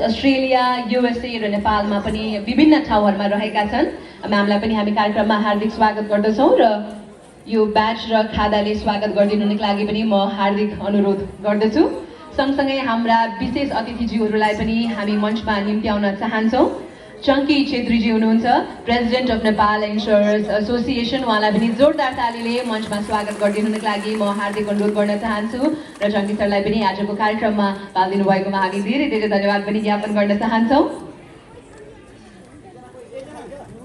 Australia, USA र नेपालमा पनि विभिन्न ठाउँहरूमा रहेका छन्। म्यामलाई पनि हामी कार्यक्रममा हार्दिक स्वागत गर्दछौँ र यो ब्याच र खादाले स्वागत गरिदिनुको लागि पनि म हार्दिक अनुरोध गर्दछु। सँगसँगै हाम्रा विशेष अतिथिज्यूहरूलाई पनि हामी मञ्चमा निम्त्याउन चाहन्छौँ। चङ्की छेत्रीजी हुनुहुन्छ, प्रेसिडेन्ट अफ नेपाल इन्स्योरर्स एसोसिएसन। उहाँलाई पनि जोरदार तालीले मञ्चमा स्वागत गरिदिनुको लागि म हार्दिक अनुरोध गर्न चाहन्छु र चङ्की सरलाई पनि आजको कार्यक्रममा पालिदिनु भएकोमा हामी धेरै धेरै धन्यवाद पनि ज्ञापन गर्न चाहन्छौँ।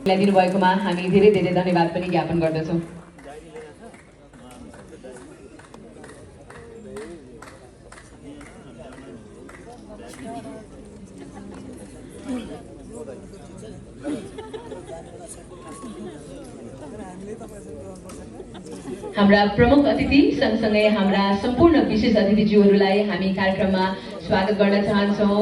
दिनुभएकोमा हामी धेरै धेरै धन्यवाद पनि ज्ञापन गर्दछौँ। हाम्रा प्रमुख अतिथि सँगसँगै हाम्रा सम्पूर्ण विशेष अतिथिज्यूहरूलाई हामी कार्यक्रममा स्वागत गर्न चाहन्छौँ।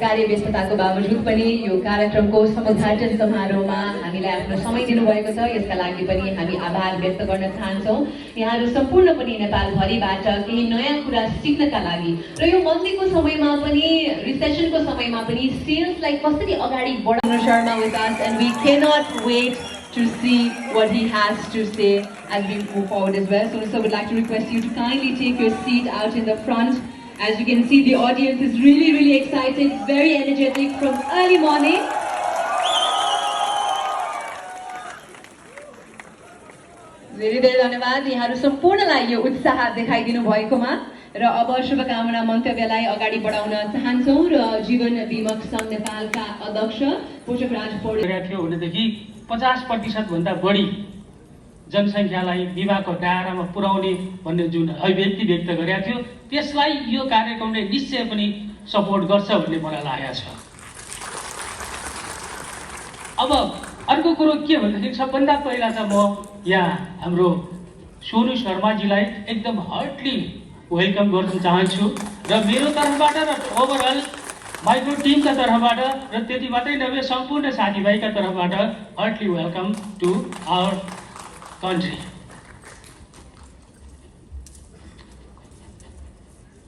कार्य व्यस्तताको बावजुद पनि यो कार्यक्रमको समुद्घाटन समारोहमा हामीलाई आफ्नो समय दिनुभएको छ, यसका लागि पनि हामी आभार व्यक्त गर्न चाहन्छौँ। यहाँहरू सम्पूर्ण पनि नेपालभरिबाट केही नयाँ कुरा सिक्नका लागि र यो मन्दीको समयमा पनि रिसेसनको समयमा पनि सेल्सलाई कसरी अगाडि बढाउन Sharma with us and we cannot wait to see what he has to say as we move forward as well. So would like to request you to kindly take your seat out in the front. As you can see, the audience is really excited, very energetic from early morning. धेरै धेरै धन्यवाद यहाँहरू सम्पूर्णलाई यो उत्साह देखाइदिनु भएकोमा र अब शुभकामना मन्तव्यलाई अगाडि बढाउन चाहन्छौँ र जीवन बीमक सङ्घ नेपालका अध्यक्ष पोषकराज पौडेल थियो भनेदेखि 50% भन्दा बढी जनसङ्ख्यालाई विवाहको दायरामा पुर्याउने भन्ने जुन अभिव्यक्ति व्यक्त गरेका थियो, त्यसलाई यो कार्यक्रमले निश्चय पनि सपोर्ट गर्छ भन्ने मलाई लागेको छ। अब अर्को कुरो के भन्दाखेरि सबभन्दा पहिला त म यहाँ हाम्रो सोनु शर्माजीलाई एकदम हार्टली वेलकम गर्न चाहन्छु र मेरो तर्फबाट र ओभरअल माइक्रो टिमका तर्फबाट र त्यति मात्रै नभए सम्पूर्ण साथीभाइका तर्फबाट heartily welcome to our country.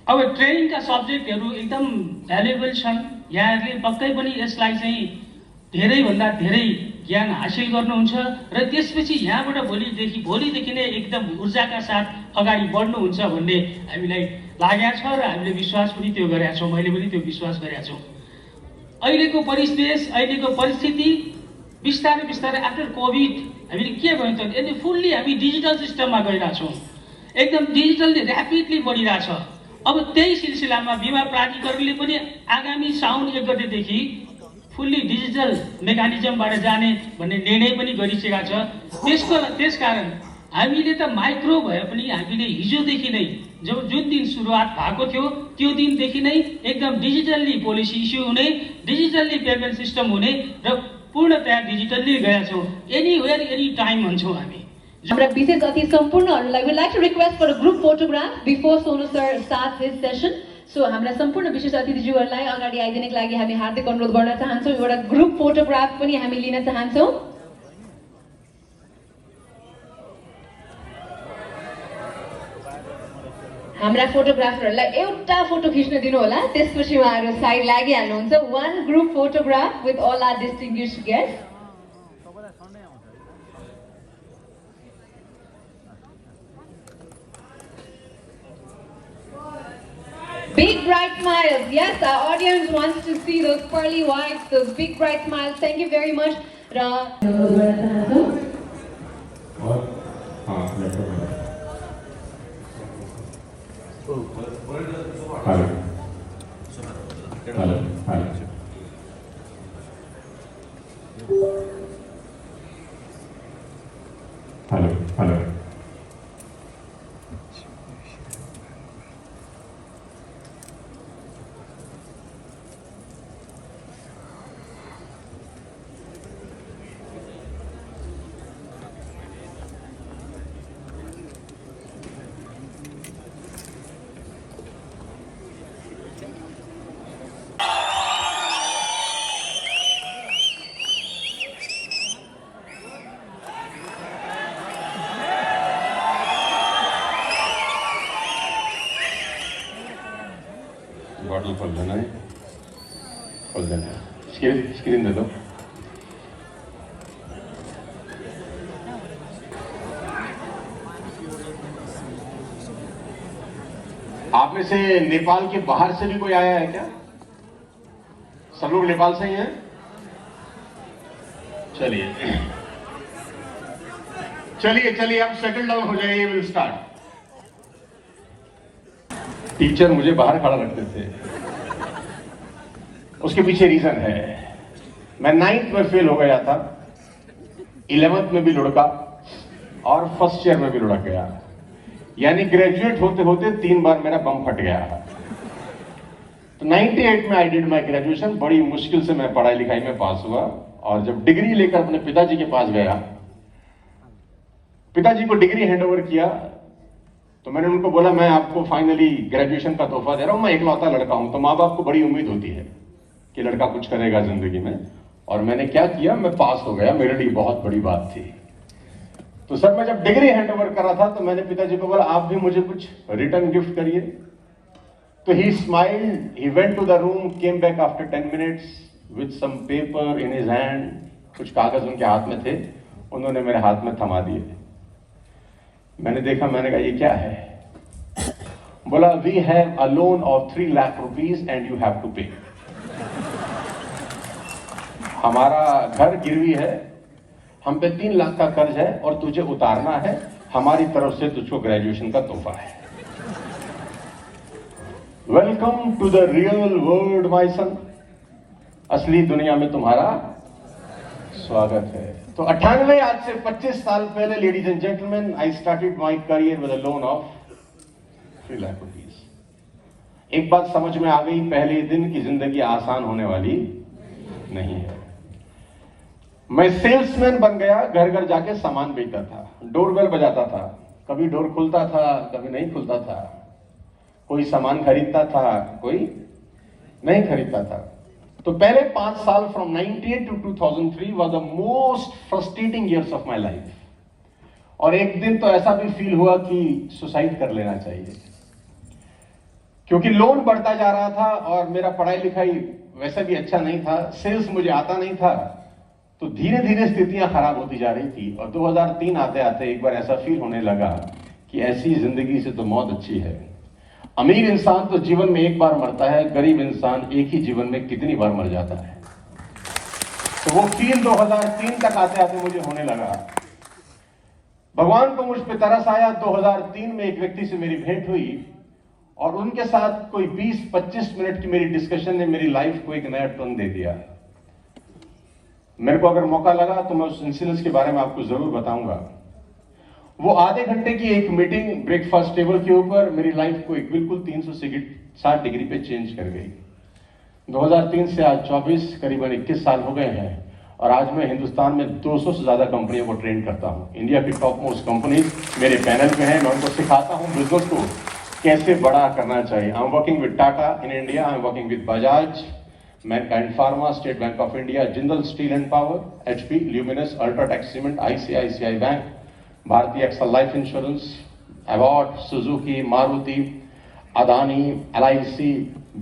अब ट्रेनिङका सब्जेक्टहरू एकदम भ्यालुएबल छन्। यहाँहरूले पक्कै पनि यसलाई चाहिँ धेरैभन्दा धेरै ज्ञान हासिल गर्नुहुन्छ र त्यसपछि यहाँबाट भोलिदेखि नै एकदम ऊर्जाका साथ अगाडि बढ्नुहुन्छ भन्ने हामीलाई लागेको छ र हामीले विश्वास पनि त्यो गरेका छौँ। मैले पनि त्यो विश्वास गरेका छु। अहिलेको परिवेश, अहिलेको परिस्थिति बिस्तारै आफ्टर कोभिड हामीले के गर्नु त यदि फुल्ली हामी डिजिटल सिस्टममा गइरहेछौँ, एकदम डिजिटलले ऱ्यापिडली बढिरहेछ। अब त्यही सिलसिलामा बिमा प्राधिकरणले पनि आगामी साउन 1 गतेदेखि फुल्ली डिजिटल मेकानिजमबाट जाने भन्ने निर्णय पनि गरिसकेका छ। त्यसकारण हामीले त माइक्रो भए पनि हामीले हिजोदेखि नै जुन दिन सुरुवात भएको थियो त्यो दिनदेखि नै एकदम डिजिटल्ली पोलिसी इस्यु हुने, डिजिटल्ली पेमेन्ट सिस्टम हुने र पूर्णतया डिजिटल्ली गएका छौँ। एनीवेयर एनी टाइम भन्छौँ हामी। हाम्रा विशेष अतिथि सम्पूर्णहरूलाई would like to request for a group photograph before Sonu sir starts his session. So हाम्रा सम्पूर्ण विशेष अतिथिज्यूहरूलाई अगाडि आइदिनको लागि हामी हार्दिक अनुरोध गर्न चाहन्छौँ। एउटा ग्रुप फोटोग्राफ पनि हामी लिन चाहन्छौँ। हाम्रा फोटोग्राफरहरूलाई एउटा फोटो खिच्न दिनु होला, त्यसपछि उहाँहरू side लागिहाल्नुहुन्छ। one group photograph with all our distinguished guests. Big bright smiles. Yes, our audience wants to see those pearly whites, those big bright smiles. Thank you very much. Hello. गर्नु पर्दैन है। खोल देना, स्क्रीन दे दो। आप में से नेपाल के बाहर से भी कोई आया है क्या? सब लोग नेपाल से ही हैं? चलिए चलिए चलिए, आप सेटल डाउन हो जाइए, विल स्टार्ट। टीचर मुझे बाहर खड़ा रखते थे, उसके पीछे रीजन है। मैं 9th में फेल हो गया था, 11th में भी लुढ़का और फर्स्ट ईयर में भी लुढ़क गया, यानी ग्रेजुएट होते होते 3 बार मेरा बम फट गया। तो 98 में आई डिड माई ग्रेजुएशन। बड़ी मुश्किल से मैं पढ़ाई लिखाई में पास हुआ, और जब डिग्री लेकर अपने पिताजी के पास गया, पिताजी को डिग्री हैंडओवर किया, तो मैंने उनको बोला मैं आपको फाइनली ग्रेजुएशन का तोहफा दे रहा हूं, मैं इकलौता लड़का हूं। तो माँ बाप को बड़ी उम्मीद होती है कि लड़का कुछ करेगा जिंदगी में, और मैंने क्या किया, मैं पास हो गया, मेरे लिए बहुत बड़ी बात थी। तो सर मैं जब डिग्री हैंडओवर कर रहा था तो मैंने पिताजी को बोला आप भी मुझे कुछ रिटर्न गिफ्ट करिए। तो he smiled, he went to the room, came back after 10 minutes with some paper in his hand. कुछ कागज उनके हाथ में थे, उन्होंने मेरे हाथ में थमा दिए। मैंने देखा, मैंने कहा ये क्या है? बोला we have a loan of 3 lakh rupees and you have to pay. हमारा घर गिरवी है, हम पे 3 लाख का कर्ज है और तुझे उतारना है, हमारी तरफ से तुझको ग्रेजुएशन का तोहफा है। Welcome to the real world my son, असली दुनिया में तुम्हारा स्वागत है। तो 98 आज से 25 साल पहले, ladies and gentleman, I started my career with a loan of 3 lakh rupees. एक बात समझ में आ गई पहले दिन की जिंदगी आसान होने वाली नहीं है। मैं सेल्समैन बन गया, घर घर जाके सामान बेचता था, डोरबेल बजाता था, कभी डोर खुलता था कभी नहीं खुलता था, कोई सामान खरीदता था कोई नहीं खरीदता था। तो पहले 5 साल from 98 to 2003 was the most frustrating years of my life. और एक दिन तो ऐसा भी फील हुआ कि सुसाइड कर लेना चाहिए, क्योंकि लोन बढ़ता जा रहा था और मेरा पढ़ाई लिखाई वैसे भी अच्छा नहीं था, सेल्स मुझे आता नहीं था, तो धीरे धीरे स्थितियां खराब होती जा रही थी। और 2003 आते आते एक बार ऐसा फील होने लगा कि ऐसी जिंदगी से तो मौत अच्छी है। अमीर इंसान तो जीवन में एक बार मरता है, गरीब इंसान एक ही जीवन में कितनी बार मर जाता है। तो वो फील 2003 तक आते आते मुझे होने लगा। भगवान को मुझ पर तरस आया। 2003 में एक व्यक्ति से मेरी भेंट हुई और उनके साथ कोई 20-25 मिनट की मेरी डिस्कशन ने मेरी लाइफ को एक नया टर्न दे दिया। मेरे को अगर मौका लगा तो मैं उस इंसिडेंस के बारे में आपको जरूर बताऊंगा। वो आधे घंटे की एक मीटिंग ब्रेकफास्ट टेबल के ऊपर मेरी लाइफ को एक बिल्कुल 360 डिग्री पे चेंज कर गई। 2003 से आज 24 करीबन 21 साल हो गए हैं और आज मैं हिंदुस्तान में 200 से ज्यादा कंपनियों को ट्रेन करता हूं। इंडिया की टॉप मोस्ट कंपनीज मेरे पैनल में है, मैं उनको सिखाता हूं बिजनेस को कैसे बड़ा करना चाहिए। I am working with Tata in India, I am working with Bajaj, Mankind pharma, State Bank of India, Jindal steel and power, HP, Luminous, UltraTech cement, ICICI bank, Bhartiya AXA life insurance, award, Suzuki, Maruti, Adani, LIC,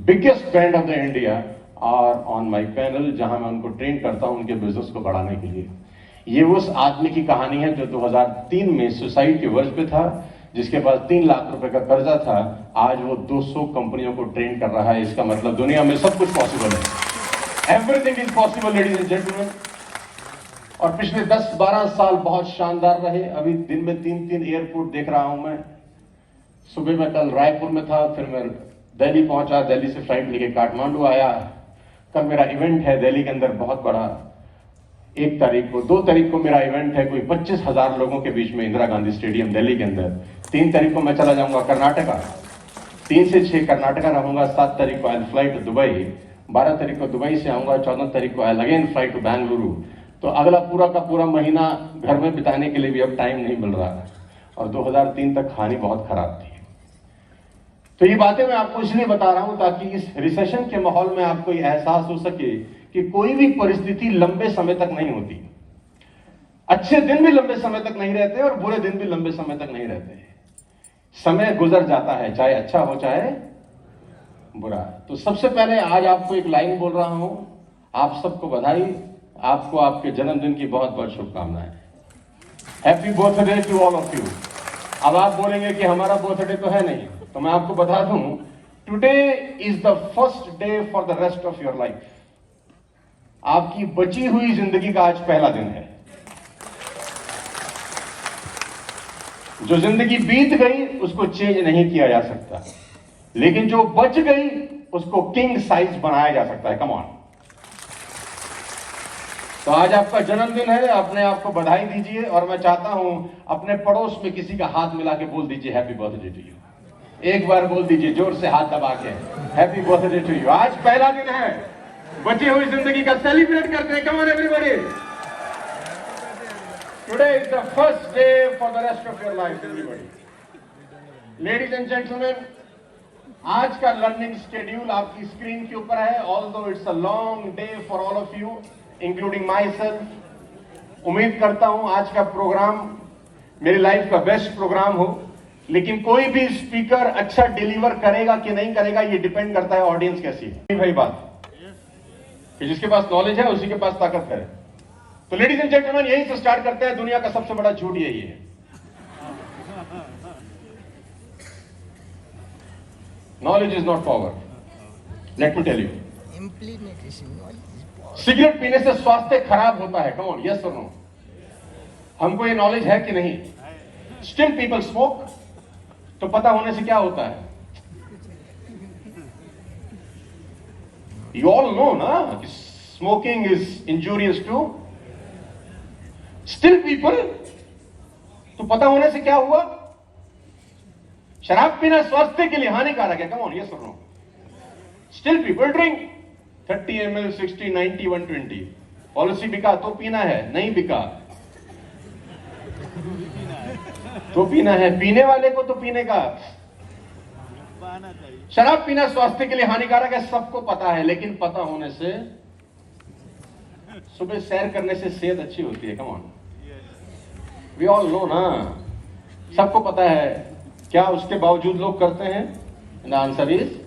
biggest brand of the India are on my panel, जहां मैं उनको train करता हूं उनके business को बढ़ाने के लिए। ये उस आदमी की कहानी है जो 2003 में सुसाइड के वर्ष पे था, जिसके पास 3 लाख रुपए का कर्जा था। आज वो 200 कंपनियों को ट्रेन कर रहा है। इसका मतलब दुनिया में सब कुछ पॉसिबल है। Everything is possible ladies and gentleman. और पिछले 10-12 साल बहुत शानदार रहे। अभी दिन में 3-3 एयरपोर्ट देख रहा हूं मैं। सुबह मैं कल रायपुर में था, फिर मैं दिल्ली पहुंचा, दिल्ली से फ्लाइट लेके काठमांडू आया। कल मेरा इवेंट है दिल्ली के अंदर बहुत बड़ा। 1 तारीख को, 2 तारीख को मेरा इवेंट है कोई 25,000 लोगों के बीच में, इंदिरा गांधी स्टेडियम दिल्ली के अंदर। 3 तारीख को मैं चला जाऊंगा कर्नाटका, 3 से 6 कर्नाटका रहूंगा। 7 तारीख को आई फ्लाइट टू दुबई, 12 तारीख को दुबई से आऊंगा, 14 तारीख को I again flight to Bengaluru. तो अगला पूरा का पूरा महीना घर में बिताने के लिए भी अब टाइम नहीं मिल रहा। और 2003 तक कहानी बहुत खराब थी। तो ये बातें मैं आपको इसलिए बता रहा हूं ताकि इस रिसेशन के माहौल में आपको ये एहसास हो सके कि कोई भी परिस्थिति लंबे समय तक नहीं होती। अच्छे दिन भी लंबे समय तक नहीं रहते और बुरे दिन भी लंबे समय तक नहीं रहते। समय गुजर जाता है, चाहे अच्छा हो चाहे बुरा है। तो सबसे पहले आज आपको एक लाइन बोल रहा हूं, आप सबको बधाई, आपको आपके जन्मदिन की बहुत बहुत शुभकामनाएं। Happy birthday to all of you. अब आप बोलेंगे कि हमारा बर्थडे तो है नहीं, तो मैं आपको बता दूं, today is the first day for the rest of your life. आपकी बची हुई जिंदगी का आज पहला दिन है। जो जिंदगी बीत गई उसको चेंज नहीं किया जा सकता, लेकिन जो बच गई उसको किंग साइज बनाया जा सकता है। Come on. तो आज आपका जन्मदिन है, अपने आप को बधाई दीजिए, और मैं चाहता हूं अपने पड़ोस में किसी का हाथ मिला के बोल दीजिए हैप्पी बर्थडे टू यू। एक बार बोल दीजिए जोर से, हाथ दबा के, हैप्पी बर्थडे टू यू। आज पहला दिन है, बची हुई जिंदगी का सेलिब्रेट करते हैं। कम on everybody, today is the first day for the rest of your life everybody. Ladies and gentleman, आज का लर्निंग शेड्यूल आपकी स्क्रीन के ऊपर है। Although it's a long day for all of you including my self. उम्मीद करता हूं आज का प्रोग्राम मेरी लाइफ का बेस्ट प्रोग्राम हो, लेकिन कोई भी स्पीकर अच्छा डिलीवर करेगा कि नहीं करेगा ये डिपेंड करता है ऑडियंस कैसी है। भाई बात कि जिसके पास नॉलेज है उसी के पास ताकत है। तो लेडीज एंड जेंटलमैन, यहीं से स्टार्ट करते हैं। दुनिया का सबसे बड़ा झूठ यही है। Knowledge is not power. Let me tell you, cigarette पीने से स्वास्थ्य खराब होता है। कम ऑन, यस और नो? हमको ये नॉलेज है कि नहीं? Still people smoke. तो पता होने से क्या होता है? यू ऑल नो ना कि smoking is injurious to still people. तो पता होने से क्या हुआ? शराब पीना स्वास्थ्य के लिए हानिकारक है। कम ऑन, यस और no? Still people drink 30 ml, 60, 90, 120। Policy बिका तो पीना है, नहीं बिका तो पीना है। पीने वाले को तो पीने का। शराब पीना स्वास्थ्य के लिए हानिकारक है, सबको पता है, लेकिन पता होने से, सुबह सैर करने से सेहत अच्छी होती है। Come on, we all know ना, सबको पता है। क्या उसके बावजूद लोग करते हैं? द आंसर इज,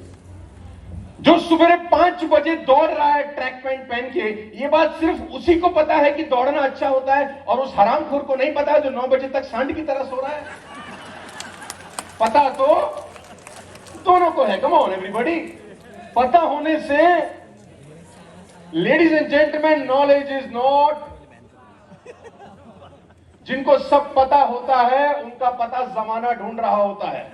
जो सुबह 5 बजे दौड़ रहा है ट्रैक पैंट पहन के, ये बात सिर्फ उसी को पता है कि दौड़ना अच्छा होता है, और उस हरामखोर को नहीं पता है जो 9 बजे तक सांड की तरह सो रहा है। पता तो दोनों को है। कम ऑन एवरीबॉडी, पता होने से, ladies and gentleman, knowledge is not. जिनको सब पता होता है उनका पता जमाना ढूंढ रहा होता है।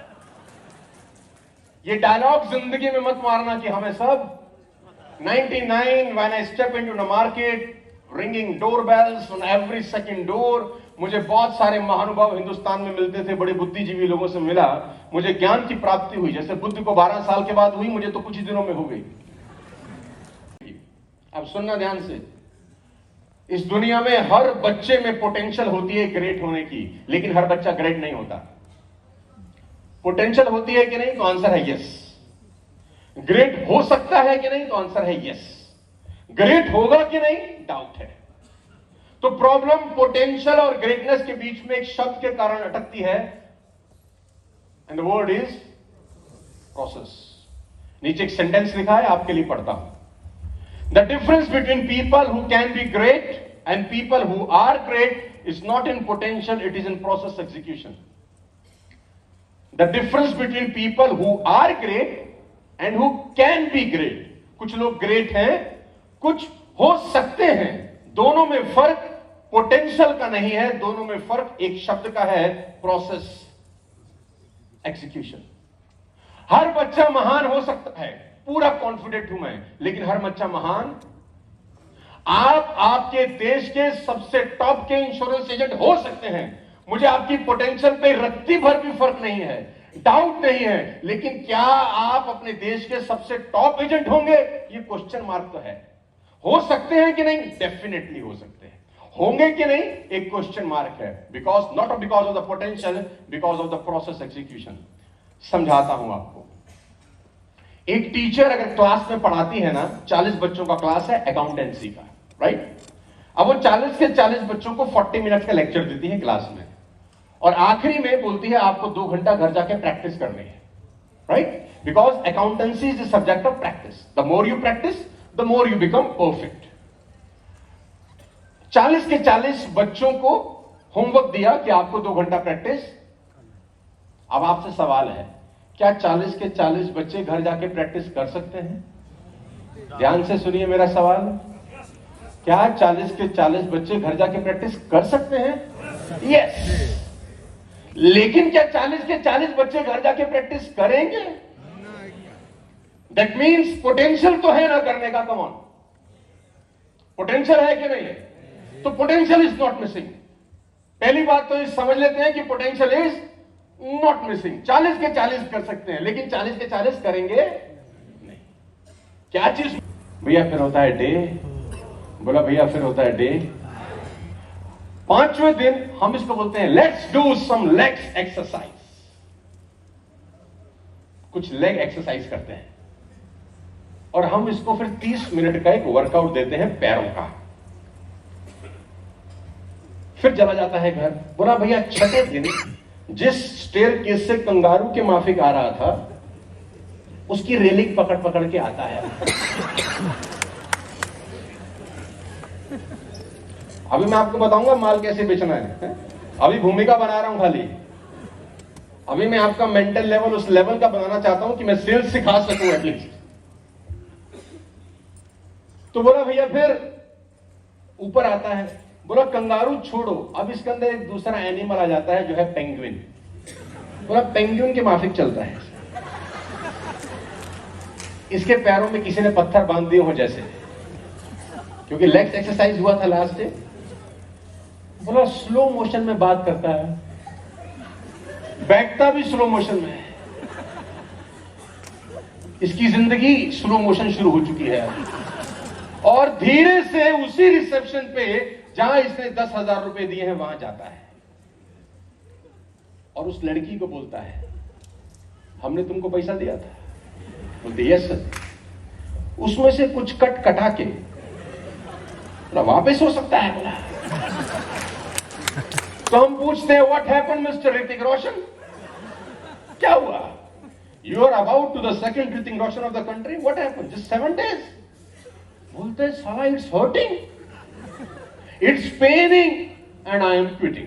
ये डायलॉग जिंदगी में मत मारना कि हमें सब 99 when I step into the market, ringing doorbells on every second door। मुझे बहुत सारे महानुभाव हिंदुस्तान में मिलते थे, बड़े बुद्धिजीवी लोगों से मिला, मुझे ज्ञान की प्राप्ति हुई। जैसे बुद्ध को 12 साल के बाद हुई, मुझे तो कुछ ही दिनों में हो गई। अब सुनना ध्यान से, इस दुनिया में हर बच्चे में पोटेंशियल होती है ग्रेट होने की, लेकिन हर बच्चा ग्रेट नहीं होता। पोटेंशियल होती है कि नहीं? तो आंसर है यस। ग्रेट हो सकता है कि नहीं? तो आंसर है यस। ग्रेट होगा कि नहीं? डाउट है। तो प्रॉब्लम पोटेंशियल और ग्रेटनेस के बीच में एक शब्द के कारण अटकती है, and the word is process. नीचे एक सेंटेंस लिखा है, आपके लिए पढ़ता हूं। The difference between people who can be great and people who are great is not in potential, it is in process execution. The difference between people who are great and who can be great, कुछ लोग great हैं, कुछ हो सकते हैं, दोनों में फर्क पोटेंशियल का नहीं है, दोनों में फर्क एक शब्द का है, प्रोसेस एग्जीक्यूशन। हर बच्चा महान हो सकता है, पूरा कॉन्फिडेंट हूं मैं, लेकिन हर बच्चा महान, आप आपके देश के सबसे टॉप के इंश्योरेंस एजेंट हो सकते हैं, मुझे आपकी पोटेंशियल पे रत्ती भर भी फर्क नहीं है, डाउट नहीं है, लेकिन क्या आप अपने देश के सबसे टॉप एजेंट होंगे? ये क्वेश्चन मार्क तो है। हो सकते हैं कि नहीं? डेफिनेटली हो सकते हैं। होंगे कि नहीं? एक क्वेश्चन मार्क है। Because not because of the potential, because of the process execution. समझाता हूं आपको। एक टीचर अगर क्लास में पढ़ाती है ना, 40 बच्चों का क्लास है अकाउंटेंसी का, राइट? अब वो 40 के 40 बच्चों को 40 मिनट का लेक्चर देती है क्लास में, और आखिरी में बोलती है आपको 2 घंटा घर जाके प्रैक्टिस करनी है, right? Because accountancy is the subject of practice. The more you practice, the more you become perfect. 40 के 40 बच्चों को होमवर्क दिया कि आपको 2 घंटा प्रैक्टिस। अब आपसे सवाल है, क्या 40 के 40 बच्चे घर जाके प्रैक्टिस कर सकते हैं? ध्यान से सुनिए मेरा सवाल। क्या 40 के 40 बच्चे घर जाके प्रैक्टिस कर सकते हैं? यस। लेकिन क्या 40 के 40 बच्चे घर जाके प्रैक्टिस करेंगे? दैट मीन्स पोटेंशियल तो है ना करने का। कम ऑन, पोटेंशियल है कि नहीं है? तो पोटेंशियल इज नॉट मिसिंग। पहली बात तो इस समझ लेते हैं कि पोटेंशियल इज नॉट मिसिंग। 40 के 40 कर सकते हैं, लेकिन 40 के 40 करेंगे नहीं। क्या चीज? भैया फिर होता है डे। बोला भैया फिर होता है डे। 5वें दिन हम इसको बोलते हैं let's do some legs exercise. कुछ लेग एक्सरसाइज करते हैं और हम इसको फिर 30 मिनट का एक वर्कआउट देते हैं पैरों का। फिर चला जाता है घर। बोला भैया 6ठे दिन जिस स्टेयरकेस से कंगारू के माफिक आ रहा था, उसकी रेलिंग पकड़ पकड़ के आता है। अभी मैं आपको बताऊंगा माल कैसे बेचना है। अभी भूमिका बना रहा हूं खाली। अभी मैं आपका मेंटल लेवल उस लेवल का बनाना चाहता हूं कि मैं सेल्स सिखा सकूं एटलीस्ट। तो बोला भैया फिर ऊपर आता है। बोला कंगारू छोड़ो, अब इसके अंदर एक दूसरा एनिमल आ जाता है जो है पेंगुइन। बोला पेंगुइन के माफिक चलता है। इसके पैरों में किसी ने पत्थर बांध दिए हो जैसे, क्योंकि लेग्स एक्सरसाइज हुआ था लास्ट डे। बोला स्लो मोशन में बात करता है, बैठता भी स्लो मोशन में है। इसकी जिंदगी स्लो मोशन शुरू हो चुकी है और धीरे से उसी रिसेप्शन पे जहां इसने 10,000 रुपए दिए हैं वहां जाता है और उस लड़की को बोलता है हमने तुमको पैसा दिया था। बोलते यस सर। उसमें से कुछ कट कटा के बोला वापस हो सकता है। बोला तो हम पूछते हैं what happened mister Hrithik Roshan, क्या हुआ? You are about to the second Hrithik Roshan of the country, what happened? Just 7 days। बोलते हैं साला it's hurting, it's paining and I am quitting.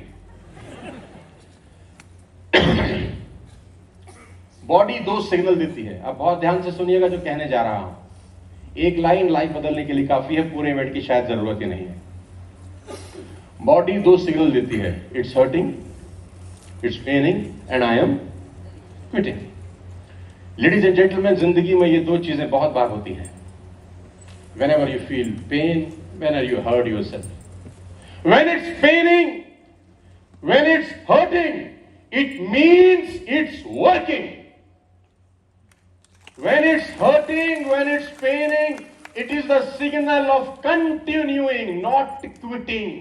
Body 2 signal देती है। अब बहुत ध्यान से सुनिएगा जो कहने जा रहा हूं। एक लाइन लाइफ बदलने के लिए काफी है, पूरे इवेंट की शायद जरूरत ही नहीं है। बॉडी 2 सिग्नल देती है, it's hurting, it's paining and I am quitting. Ladies and gentleman, जिंदगी में ये 2 चीजें बहुत बार होती हैं। Whenever you feel pain, whenever you hurt yourself. When it's paining, when it's hurting, it means it's working. When it's hurting, when it's paining, it is the signal of continuing, not quitting.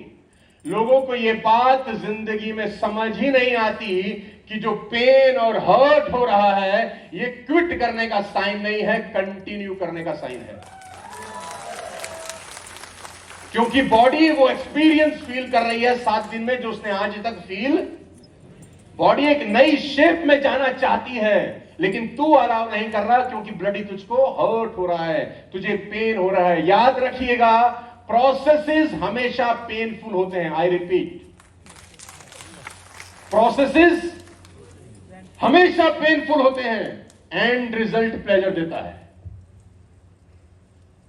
लोगों को ये बात जिंदगी में समझ ही नहीं आती कि जो पेन और हर्ट हो रहा है ये क्विट करने का साइन नहीं है, कंटिन्यू करने का साइन है। क्योंकि बॉडी वो एक्सपीरियंस फील कर रही है 7 दिन में जो उसने आज तक फील। बॉडी एक नई शेप में जाना चाहती है, लेकिन तू अलाउ नहीं कर रहा क्योंकि ब्लडी तुझको हर्ट हो रहा है, तुझे पेन हो रहा है। याद रखिएगा, प्रोसेसेस हमेशा पेनफुल होते हैं। आई रिपीट, प्रोसेसेस हमेशा पेनफुल होते हैं, एंड रिजल्ट प्लेजर देता है।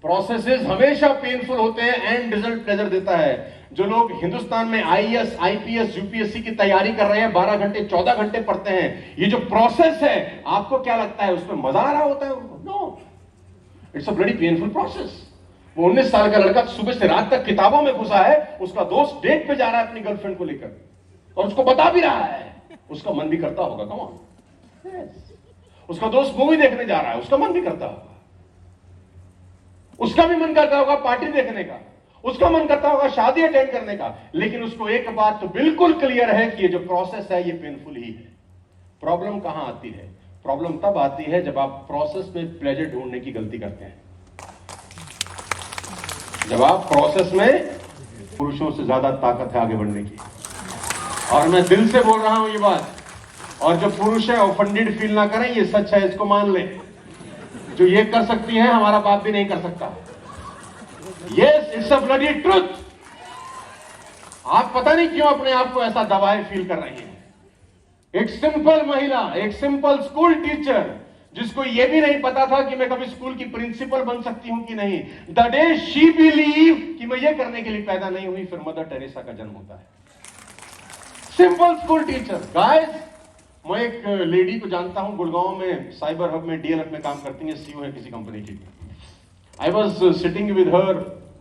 प्रोसेसेस हमेशा पेनफुल होते हैं, एंड रिजल्ट प्लेजर देता है। जो लोग हिंदुस्तान में आईएएस, आईपीएस, यूपीएससी की तैयारी कर रहे हैं, 12 घंटे 14 घंटे पढ़ते हैं, ये जो प्रोसेस है आपको क्या लगता है उसमें मजा आ रहा होता है उनको? No, it's a bloody painful process. वो 19 साल का लड़का सुबह से रात तक किताबों में घुसा है, उसका दोस्त डेट पे जा रहा है अपनी गर्लफ्रेंड को लेकर और उसको बता भी रहा है, उसका मन भी करता होगा। कम ऑन, उसका दोस्त मूवी देखने जा रहा है, उसका मन भी करता होगा, उसका भी मन करता होगा पार्टी देखने का, उसका मन करता होगा शादी अटेंड करने का, लेकिन उसको एक बात तो बिल्कुल क्लियर है कि ये जो प्रोसेस है ये पेनफुल ही है। प्रॉब्लम कहां आती है? प्रॉब्लम तब आती है जब आप प्रोसेस में प्लेजर ढूंढने की गलती करते हैं। जब आप प्रोसेस में, पुरुषों से ज्यादा ताकत है आगे बढ़ने की, और मैं दिल से बोल रहा हूं ये बात, और जो पुरुष है ऑफेंडेड फील ना करें, ये सच है, इसको मान लें। जो ये कर सकती है हमारा बाप भी नहीं कर सकता। Yes, it's a bloody truth. आप पता नहीं क्यों अपने आप को ऐसा दबाए फील कर रही हैं। एक सिंपल महिला, एक सिंपल स्कूल टीचर, जिसको यह भी नहीं पता था कि मैं कभी स्कूल की प्रिंसिपल बन सकती हूं कि नहीं, द डे शी बिलीव कि मैं ये करने के लिए पैदा नहीं हुई, फिर मदर टेरेसा का जन्म होता है। Simple school teacher. गाइस, मैं एक लेडी को जानता हूं, गुड़गांव में साइबर हब में डीएलएफ में काम करती है, सीईओ है किसी कंपनी की। I was sitting with her,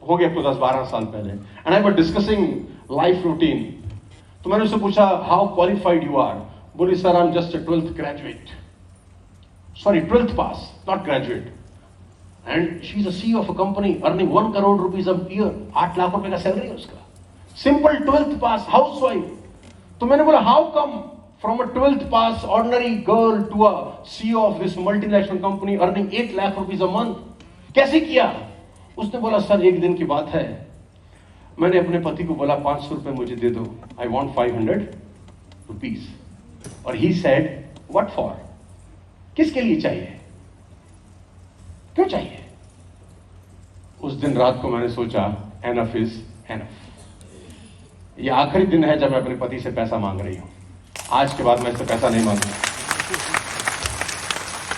हो गया 10-12 साल पहले, and I was discussing life routine. तो मैंने उससे पूछा, हाउ क्वालिफाइड यू आर? बोली, sir I am just 12th graduate, sorry 12th pass, not graduate. And she is a CEO of a company earning 1 crore rupees a year, 8 lakh रुपए का salary है उसका। Simple 12th पास house wife. तो मैंने बोला, how come from a 12th pass ordinary girl to a CEO of this multinational company earning 8 lakh rupees a month? कैसे किया? उसने बोला, सर एक दिन की बात है, मैंने अपने पति को बोला 500 रुपए मुझे दे दो, I want 500 rupees, और he said what for? किसके लिए चाहिए, क्यों चाहिए? उस दिन रात को मैंने सोचा, enough is enough। ये आखिरी दिन है जब मैं अपने पति से पैसा मांग रही हूं। आज के बाद मैं इससे पैसा नहीं मांगूंगा।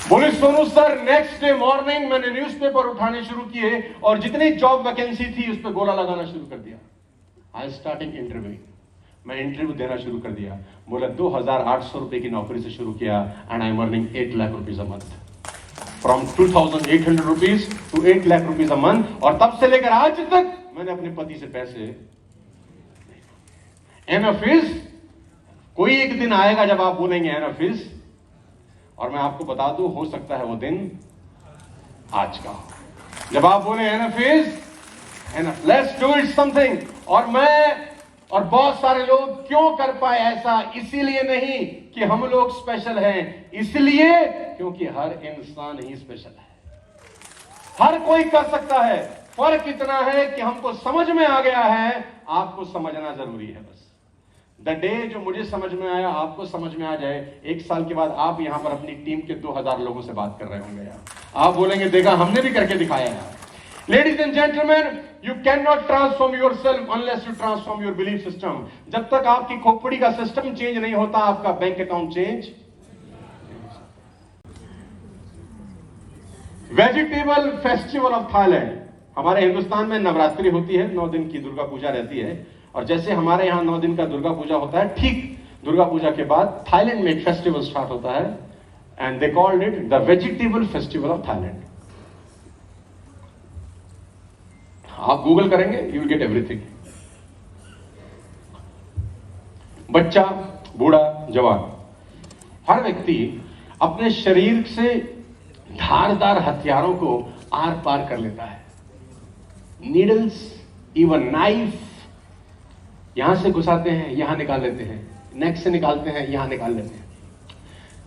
बोले, Sonu sir, next day morning मैंने न्यूज़पेपर उठाने शुरू किए और जितनी जॉब वैकेंसी थी उस पर गोला लगाना शुरू कर दिया। आई स्टार्टिंग इंटरव्यू, मैं इंटरव्यू देना शुरू कर दिया। बोला 2800 रुपए की नौकरी से शुरू किया, and I am earning 8 lakh rupees a month, from 2800 rupees to 8 lakh rupees a month. और तब से लेकर आज तक मैंने अपने पति से पैसे। एनफ इज, कोई एक दिन आएगा जब आप बोलेंगे एनफ इज, और मैं आपको बता दूं, हो सकता है वो दिन आज का, जब आप बोले enough is enough, let's do it something. और मैं और बहुत सारे लोग क्यों कर पाए ऐसा? इसीलिए नहीं कि हम लोग स्पेशल हैं, इसलिए क्योंकि हर इंसान ही स्पेशल है, हर कोई कर सकता है। फर्क इतना है कि हमको समझ में आ गया है, आपको समझना जरूरी है। बस द डे जो मुझे समझ में आया, आपको समझ में आ जाए, 1 साल के बाद आप यहां पर अपनी टीम के 2000 लोगों से बात कर रहे होंगे यार, आप बोलेंगे, देखा हमने भी करके दिखाया यार। Ladies and gentleman, you can not transform yourself unless you transform your belief system. जब तक आपकी खोपड़ी का सिस्टम चेंज नहीं होता, आपका bank account change. Vegetable festival of Thailand. हमारे हिंदुस्तान में नवरात्रि होती है, 9 दिन की दुर्गा पूजा रहती है, और जैसे हमारे यहां 9 दिन का दुर्गा पूजा होता है, ठीक दुर्गा पूजा के बाद थाईलैंड में एक फेस्टिवल स्टार्ट होता है, and they called it the vegetable festival of Thailand. आप गूगल करेंगे, यू विल गेट एवरीथिंग। बच्चा, बूढ़ा, जवान, हर व्यक्ति अपने शरीर से धारदार हथियारों को आर पार कर लेता है। नीडल्स, इवन नाइफ, यहां से घुसाते हैं, यहां निकाल लेते हैं, नेक से निकालते हैं, यहां निकाल लेते हैं।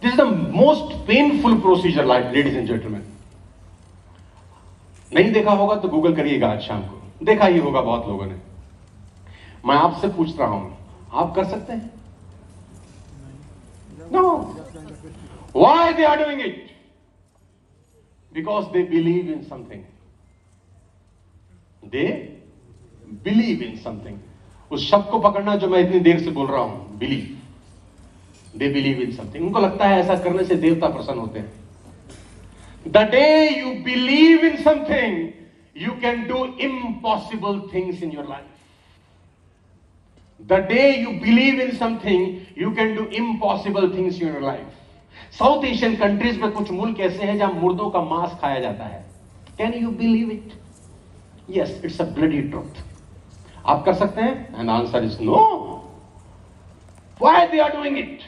This is the most painful procedure life, ladies and gentleman. नहीं देखा होगा तो गूगल करिएगा आज शाम को, देखा ही होगा बहुत लोगों ने। मैं आपसे पूछ रहा हूं, आप कर सकते हैं? No. Why they are doing it? Because they believe in something. They believe in something. उस शब्द को पकड़ना जो मैं इतनी देर से बोल रहा हूं, believe. They believe in something. उनको लगता है ऐसा करने से देवता प्रसन्न होते हैं। The day you believe in something, you can do impossible things in your life. The day you believe in something, you can do impossible things in your life. South Asian countries में कुछ मुल्क ऐसे हैं जहां मुर्दों का मांस खाया जाता है। Can you believe it? Yes, it's a bloody truth. आप कर सकते हैं? And answer is no. Why they are doing it?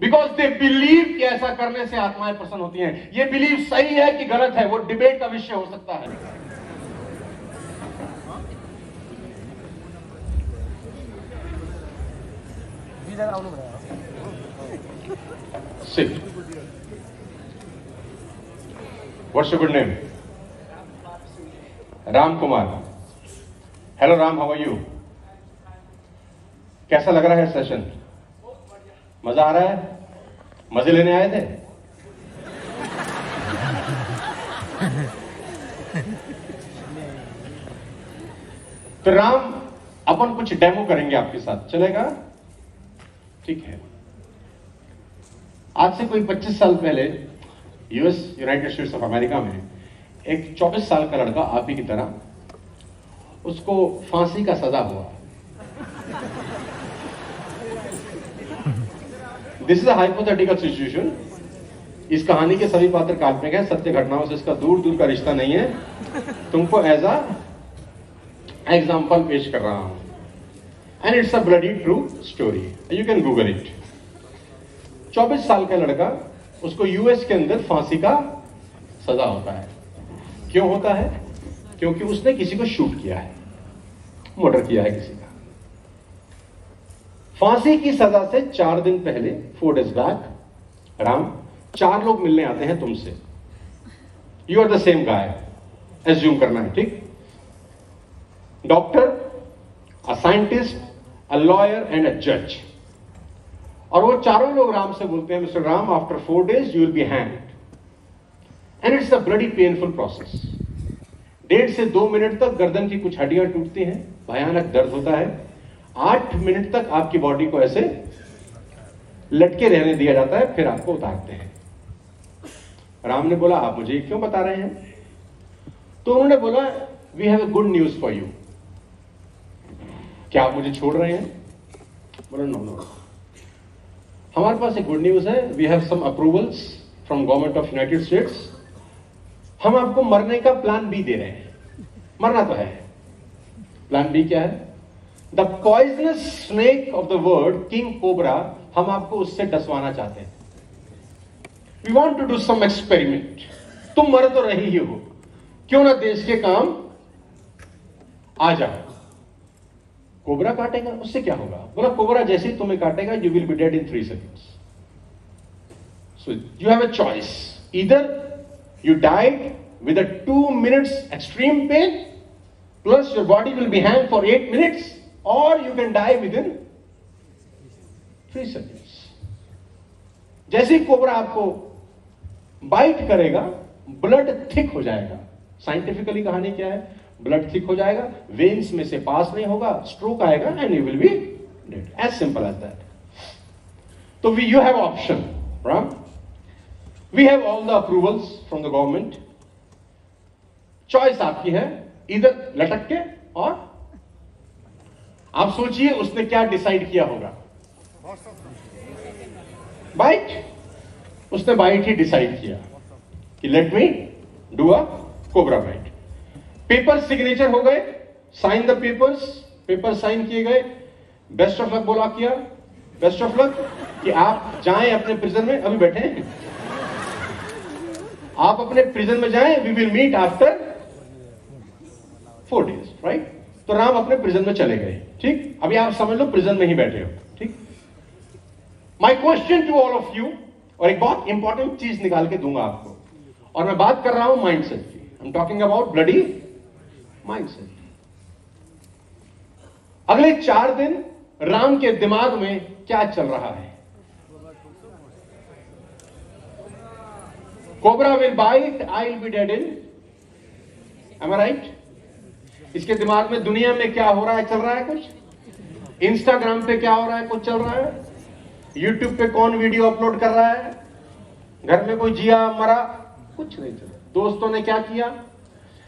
Because they believe कि ऐसा करने से आत्माएं प्रसन्न होती हैं। ये बिलीव सही है कि गलत है, वो डिबेट का विषय हो सकता है। Sit. What's your good name? Ram Kumar. Hello Ram, how are you? कैसा लग रहा है सेशन? मजा आ रहा है? मजे लेने आए थे? तो राम अपन कुछ डेमो करेंगे आपके साथ, चलेगा? ठीक है। आज से कोई 25 साल पहले US, United states of America में एक 24 साल का लड़का आप ही की तरह, उसको फांसी का सजा हुआ। This is a hypothetical situation. इस कहानी के सभी पात्र काल्पनिक हैं, सत्य घटनाओं से इसका दूर दूर का रिश्ता नहीं है। तुमको एज अ एग्जाम्पल पेश कर रहा हूं, and it's a bloody true story, you can Google it. 24 साल का लड़का, उसको यूएस के अंदर फांसी का सजा होता है। क्यों होता है? क्योंकि उसने किसी को शूट किया है, मर्डर किया है किसी का। फांसी की सजा से 4 दिन पहले, 4 days बैक, राम, 4 लोग मिलने आते हैं तुमसे। You are the same guy, assume करना है, ठीक? Doctor, a scientist, a lawyer and a जज। और वो चारों लोग राम से बोलते हैं, mister Ram, after 4 days you will be hanged, and it's a bloody painful process. 1.5 से 2 मिनट तक गर्दन की कुछ हड्डियां टूटती हैं, भयानक दर्द होता है। 8 मिनट तक आपकी बॉडी को ऐसे लटके रहने दिया जाता है, फिर आपको उतारते हैं। राम ने बोला, आप मुझे क्यों बता रहे हैं? तो उन्होंने बोला, we have a good news for you. क्या आप मुझे छोड़ रहे हैं? बोला, नो नो, हमारे पास एक गुड न्यूज है। We have some approvals from government of United States. हम आपको मरने का प्लान बी दे रहे हैं। मरना तो है। प्लान बी क्या है? The poisonous snake of the world, king cobra, हम आपको उससे डसवाना चाहते हैं। We want to do some experiment. तुम मर तो रही ही हो, क्यों ना देश के काम आ जाओ। कोबरा काटेगा, उससे क्या होगा? बोला, कोबरा जैसे ही तुम्हें काटेगा, you will be dead in 3 seconds. So you have a choice. Either you died with a 2 minutes extreme pain, plus your body will be hanged for 8 minutes, or you can die within 3 seconds. जैसे ही cobra आपको bite करेगा, blood thick हो जाएगा। Scientifically कहानी क्या है? Blood thick हो जाएगा, वेन्स में से पास नहीं होगा, स्ट्रोक आएगा, and you will be dead. As simple as that. तो you have option, Ram. We have all the approvals from the government. Choice आपकी है, इधर लटक के, और आप सोचिए उसने क्या डिसाइड किया होगा। बाइट। उसने बाइट ही डिसाइड किया कि let me do a cobra bite. Paper signature हो गए, sign the papers, paper sign किए गए। बेस्ट ऑफ लक बोला किया, बेस्ट ऑफ लक कि आप जाएं अपने प्रिजन में। अभी बैठे हैं आप अपने प्रिजन में जाएं, we will meet after 4 days, right? तो राम अपने प्रिजन में चले गए, ठीक? अभी आप समझ लो प्रिजन में ही बैठे हो, ठीक? My question to all of you, और एक बहुत इंपॉर्टेंट चीज निकाल के दूंगा आपको, और मैं बात कर रहा हूं माइंडसेट की। I am talking about bloody mindset. अगले 4 दिन राम के दिमाग में क्या चल रहा है? Cobra will bite, I will be dead in, am I right? इसके दिमाग में दुनिया में क्या हो रहा है, चल रहा है कुछ? इंस्टाग्राम पे क्या हो रहा है, कुछ चल रहा है? यूट्यूब पे कौन वीडियो अपलोड कर रहा है? घर में कोई जिया मरा, कुछ नहीं चला। दोस्तों ने क्या किया?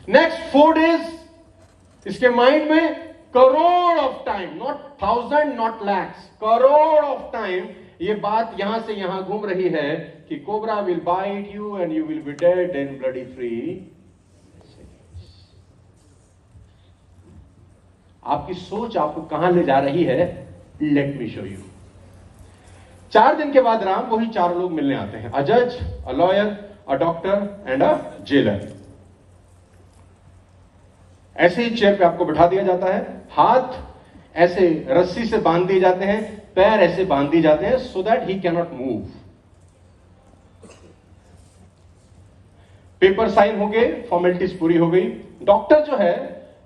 नेक्स्ट 4 days इसके माइंड में crore of time, not 1000, not lakhs, crore of time ये बात यहां से यहां घूम रही है कि cobra will bite you and you will be dead in bloody 3 seconds. आपकी सोच आपको कहां ले जा रही है? Let me show you. 4 दिन के बाद राम वही 4 लोग मिलने आते हैं, अ जज, a lawyer, a doctor and a jailer. ऐसे ही चेयर पे आपको बिठा दिया जाता है, हाथ ऐसे रस्सी से बांध दिए जाते हैं, पैर ऐसे बांध दिए जाते हैं, so that he can not move. Paper sign हो गए, फॉर्मेलिटीज पूरी हो गई। डॉक्टर जो है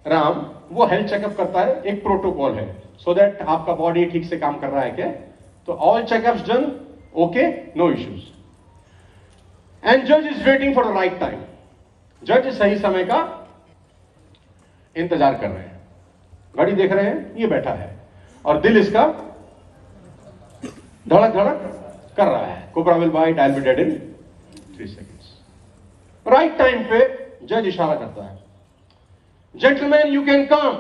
राम, वो हेल्थ चेकअप करता है, एक प्रोटोकॉल है, सो दैट आपका बॉडी ठीक से काम कर रहा है क्या। तो all checkups done, Okay, no issues. And judge is waiting for the right time. जज सही समय का इंतजार कर रहे हैं, घड़ी देख रहे हैं, ये बैठा है और दिल इसका धड़क धड़क कर रहा है. Cobra will bite, I will be dead in 3 seconds. Right time पे जज इशारा करता है, gentleman you can come.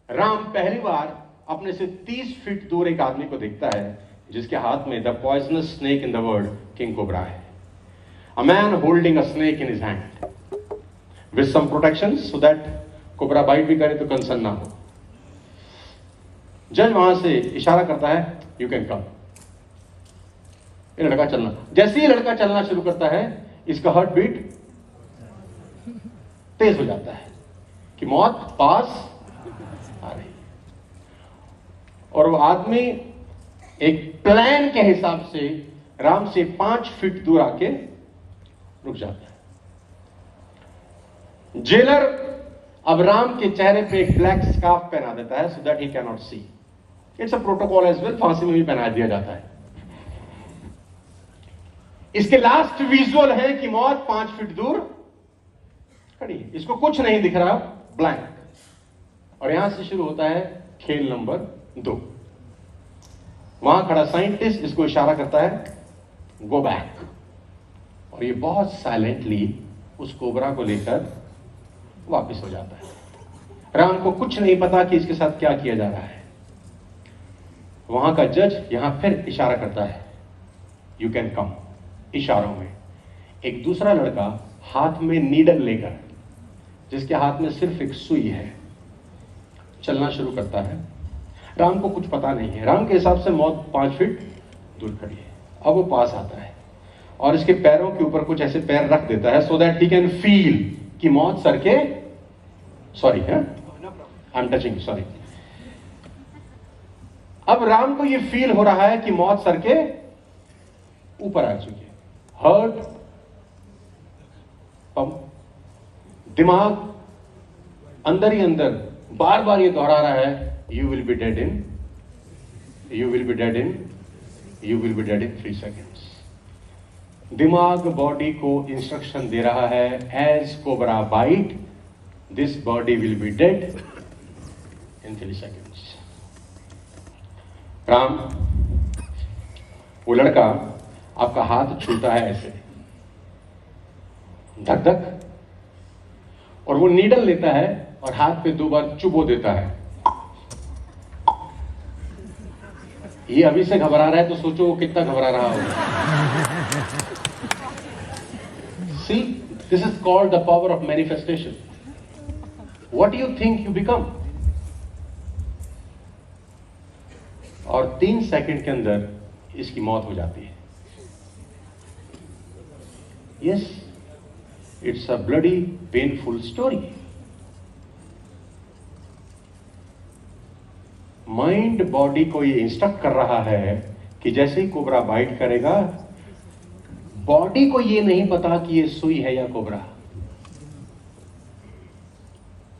Ram पहली बार अपने से 30 फीट दूर एक आदमी को देखता है जिसके हाथ में the poisonous snake in the world king cobra है. A man holding a snake in his hand with some protections so that cobra bite भी करे तो कंसर्न ना हो. जज वहां से इशारा करता है, यू कैन कम. ये लड़का चलना, जैसे ही लड़का चलना शुरू करता है इसका हार्ट बीट तेज हो जाता है कि मौत पास आ रही. और वो आदमी एक प्लान के हिसाब से राम से 5 फीट दूर आके रुक जाता है. जेलर अब राम के चेहरे पे एक ब्लैक स्कार्फ पहना देता है so that he can not see. It's a protocol as well, फांसी में भी पहना दिया जाता है. इसके लास्ट विजुअल है कि मौत 5 फीट दूर खड़ी है, इसको कुछ नहीं दिख रहा, ब्लैंक. और यहां से शुरू होता है खेल नंबर 2. वहां खड़ा साइंटिस्ट इसको इशारा करता है, गो बैक. और ये बहुत साइलेंटली उस कोबरा को लेकर वापस हो जाता है. राम को कुछ नहीं पता कि इसके साथ क्या किया जा रहा है. वहां का जज यहां फिर इशारा करता है, यू कैन कम. इशारों में एक दूसरा लड़का हाथ में नीडल लेकर, जिसके हाथ में सिर्फ एक सुई है, चलना शुरू करता है. राम को कुछ पता नहीं है. राम के हिसाब से मौत 5 फीट दूर खड़ी है. अब वो पास आता है और इसके पैरों के ऊपर कुछ ऐसे पैर रख देता है so that he can feel कि मौत सर के, सॉरी है, आई एम टचिंग, सॉरी. अब राम को यह फील हो रहा है कि मौत सर के ऊपर आ चुकी है. हर्ट पंप, दिमाग अंदर ही अंदर बार बार ये दोहरा रहा है, you will be dead in, you will be dead in, you will be dead in 3 seconds. दिमाग बॉडी को इंस्ट्रक्शन दे रहा है, as cobra bite this body will be dead in 3 seconds. Ram, वो लड़का आपका हाथ छूता है ऐसे, धक धक, और वो नीडल लेता है और हाथ पे 2 बार चुबो देता है. ये अभी से घबरा रहा है तो सोचो वो कितना घबरा रहा होगा. See, this is called the power of manifestation. What do you think you become? और 3 सेकंड के अंदर इसकी मौत हो जाती है. Yes, it's a bloody painful story. Mind body को ये इंस्ट्रक्ट कर रहा है कि जैसे ही कोबरा बाइट करेगा, बॉडी को ये नहीं पता कि ये सुई है या कोबरा.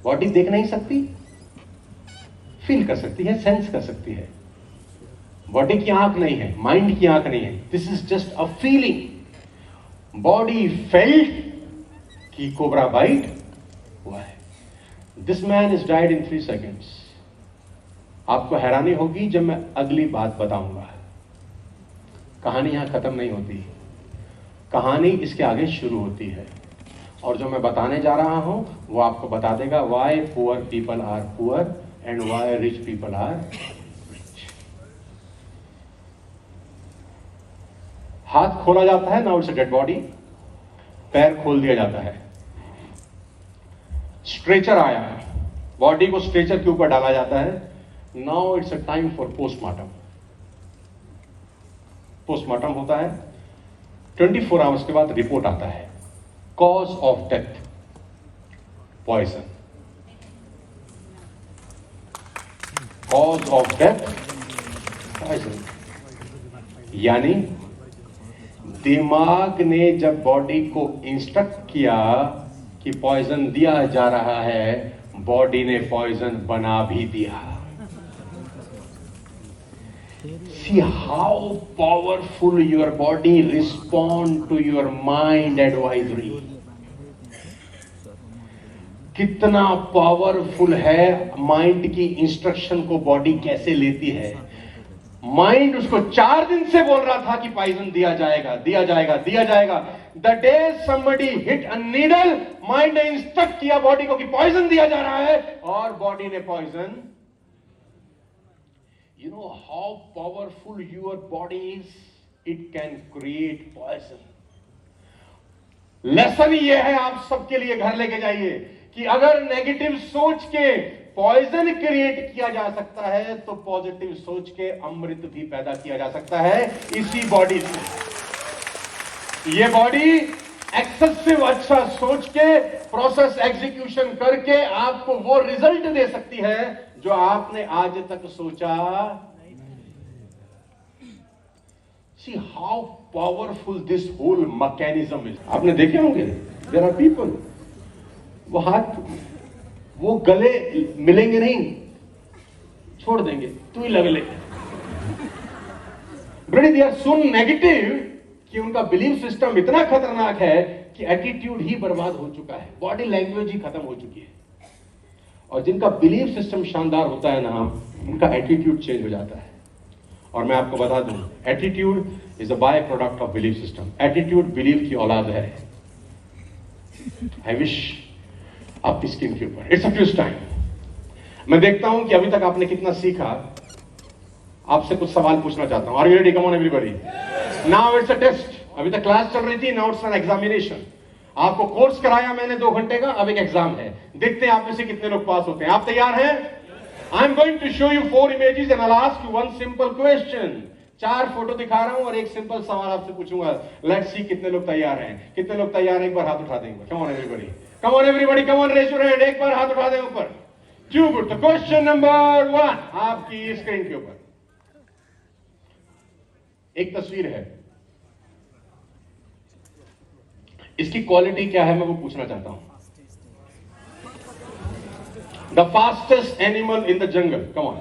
बॉडी देख नहीं सकती, फील कर सकती है, सेंस कर सकती है. बॉडी की आंख नहीं है, माइंड की आंख नहीं है. This is just a feeling. Body felt कि कोबरा बाइट हुआ है. This man is died in 3 seconds. आपको हैरानी होगी जब मैं अगली बात बताऊंगा. कहानी यहां खत्म नहीं होती, कहानी इसके आगे शुरू होती है. और जो मैं बताने जा रहा हूं वो आपको बता देगा why poor people are poor and why rich people are rich. हाथ खोला जाता है, now it's a dead body. पैर खोल दिया जाता है. स्ट्रेचर आया है, बॉडी को स्ट्रेचर के ऊपर डाला जाता है. Now it's a time for postmortem. Postmortem होता है, 24 आवर्स के बाद रिपोर्ट आता है. Cause of death poison. Cause of death poison. यानी दिमाग ने जब बॉडी को इंस्ट्रक्ट किया कि पॉइजन दिया जा रहा है, बॉडी ने पॉइजन बना भी दिया. See how powerful your body respond to your mind advisory. कितना पावरफुल है माइंड की इंस्ट्रक्शन को बॉडी कैसे लेती है. माइंड उसको 4 दिन से बोल रहा था कि पॉइजन दिया जाएगा, दिया जाएगा, दिया जाएगा. The day somebody hit a needle, mind ने इंस्ट्रक्ट किया बॉडी को कि पॉइजन दिया जा रहा है और बॉडी ने poison. You know how powerful your body is? It can create poison. Lesson ये है आप सबके लिए घर लेके जाइए कि अगर नेगेटिव सोच के पॉइजन क्रिएट किया जा सकता है तो पॉजिटिव सोच के अमृत भी पैदा किया जा सकता है इसी बॉडी से. ये बॉडी एक्सेसिव अच्छा सोच के प्रोसेस एग्जीक्यूशन करके आपको वो रिजल्ट दे सकती है जो आपने आज तक सोचा. See how powerful this whole mechanism is. आपने देखे होंगे there are people, वो हाथ वो गले मिलेंगे नहीं, छोड़ देंगे, तू ही लग ले. But they are so negative कि उनका बिलीफ सिस्टम इतना खतरनाक है कि एटीट्यूड ही बर्बाद हो चुका है, बॉडी लैंग्वेज ही खत्म हो चुकी है. और जिनका बिलीफ सिस्टम शानदार होता है ना, उनका एटीट्यूड चेंज हो जाता है. और मैं आपको बता दूं, attitude is a by product of belief system. Attitude belief की औलाद है. आई विश आप इसके ऊपर इट्स अ फर्स्ट टाइम. मैं देखता हूं कि अभी तक आपने कितना सीखा. आपसे कुछ सवाल पूछना चाहता हूं. Are you ready? Come on everybody. Now it's a test. अभी तक क्लास चल रही थी, नाउ इट्स एन एग्जामिनेशन. आपको कोर्स कराया मैंने 2 घंटे का, अब एक एग्जाम है. देखते हैं आप में से कितने लोग पास होते हैं. आप तैयार हैं? I am going to show you 4 images and I will ask you 1 simple question. 4 photo दिखा रहा हूं और एक सिंपल सवाल आपसे पूछूंगा. लेट्स सी कितने लोग तैयार हैं. कितने लोग तैयार हैं? एक बार हाथ उठा देंगे. Come on everybody, come on everybody, come on, raise your hand. एक बार हाथ उठा दें ऊपर. Too good. तो क्वेश्चन नंबर 1 आपकी स्क्रीन के ऊपर एक तस्वीर है. इसकी क्वालिटी क्या है मैं वो पूछना चाहता हूं. The fastest animal in the jungle. Come on.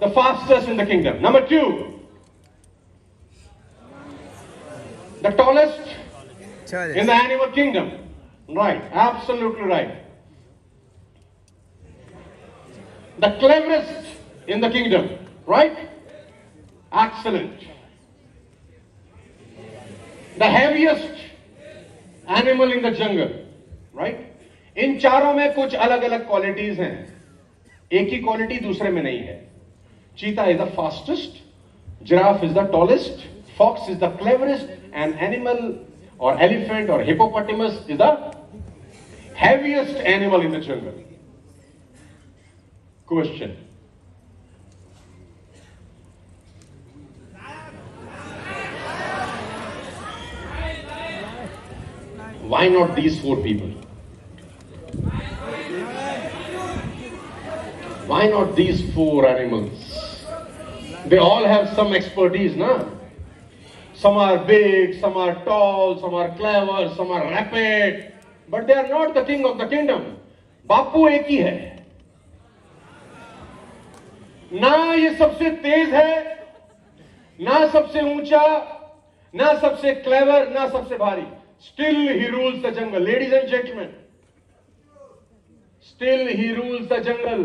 The fastest in the kingdom. Number 2, the tallest in the animal kingdom. Right, absolutely right. The cleverest in the kingdom. Right, excellent. The heaviest animal in the jungle. Right. इन चारों में कुछ अलग अलग qualities हैं. एक ही quality दूसरे में नहीं है. Cheetah is the fastest, giraffe is the tallest, fox is the cleverest, and animal और एलिफेंट और hippopotamus is the heaviest animal in the jungle. Question, why not these 4 people? Why not these 4 animals? They all have some expertise, na? Some are big, some are tall, some are clever, some are rapid, but they are not the king of the kingdom. बापू एक ही है. ना ये सबसे तेज है, ना सबसे ऊंचा, ना सबसे क्लेवर, ना सबसे भारी. Still he rules the jungle. Ladies and gentlemen, still he rules the jungle.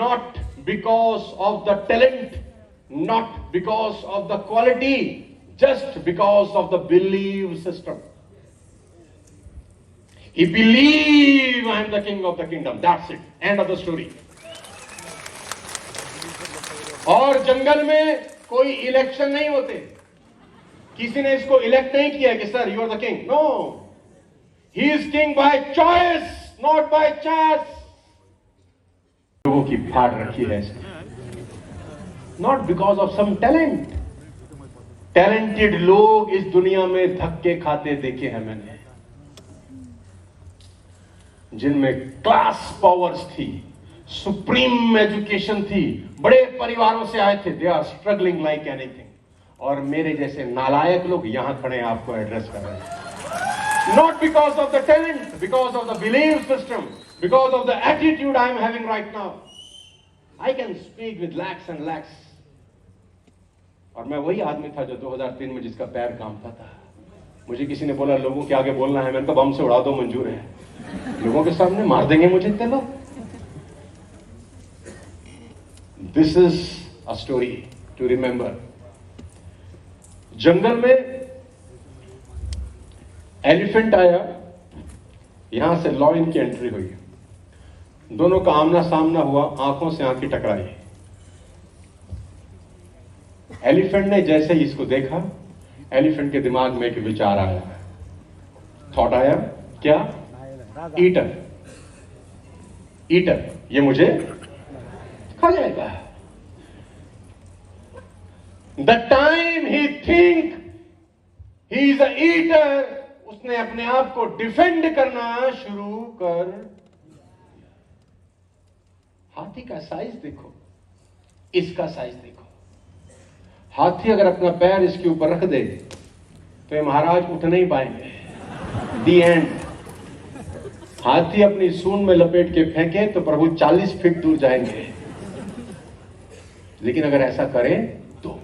Not because of the talent, not because of the quality, just because of the belief system. He believes I am the king of the kingdom. That's it. End of the story. और जंगल में कोई election नहीं होते. किसी ने इसको elect नहीं किया कि sir you are the king. No, he is king by choice, not by chance. लोगों की फाड़ रखी है इसने. Not because of some talent. Talented लोग इस दुनिया में धक्के खाते देखे हैं मैंने, जिनमें क्लास पावर्स थी, सुप्रीम एजुकेशन थी, बड़े परिवारों से आए थे. They are struggling like anything. और मेरे जैसे नालायक लोग यहां खड़े आपको एड्रेस कर रहे हैं. Not because of the talent, because of the belief system, because of the attitude I am having right now. I can speak with lakhs and lakhs और मैं वही आदमी था जो 2003 में जिसका पैर कांपता था। मुझे किसी ने बोला लोगों के आगे बोलना है, मैंने कहा बम से उड़ा दो, मंजूर है। लोगों के सामने मार देंगे मुझे इतने लोग। This is a story to remember. जंगल में एलिफेंट आया, यहां से लॉयन की एंट्री हुई, दोनों का आमना सामना हुआ, आंखों से आंखें टकराई। एलिफेंट ने जैसे ही इसको देखा, एलिफेंट के दिमाग में एक विचार आया, थॉट आया, क्या? ईटर, ईटर, ये मुझे खा जाएगा। The time he think he is a eater, उसने अपने आप को डिफेंड करना शुरू कर। हाथी का साइज देखो, इसका साइज देखो। हाथी अगर अपना पैर इसके ऊपर रख दे तो ये महाराज उठ नहीं पाएंगे। दी एंड। हाथी अपनी सूंड में लपेट के फेंके तो प्रभु 40 फीट दूर जाएंगे। लेकिन अगर ऐसा करें तो,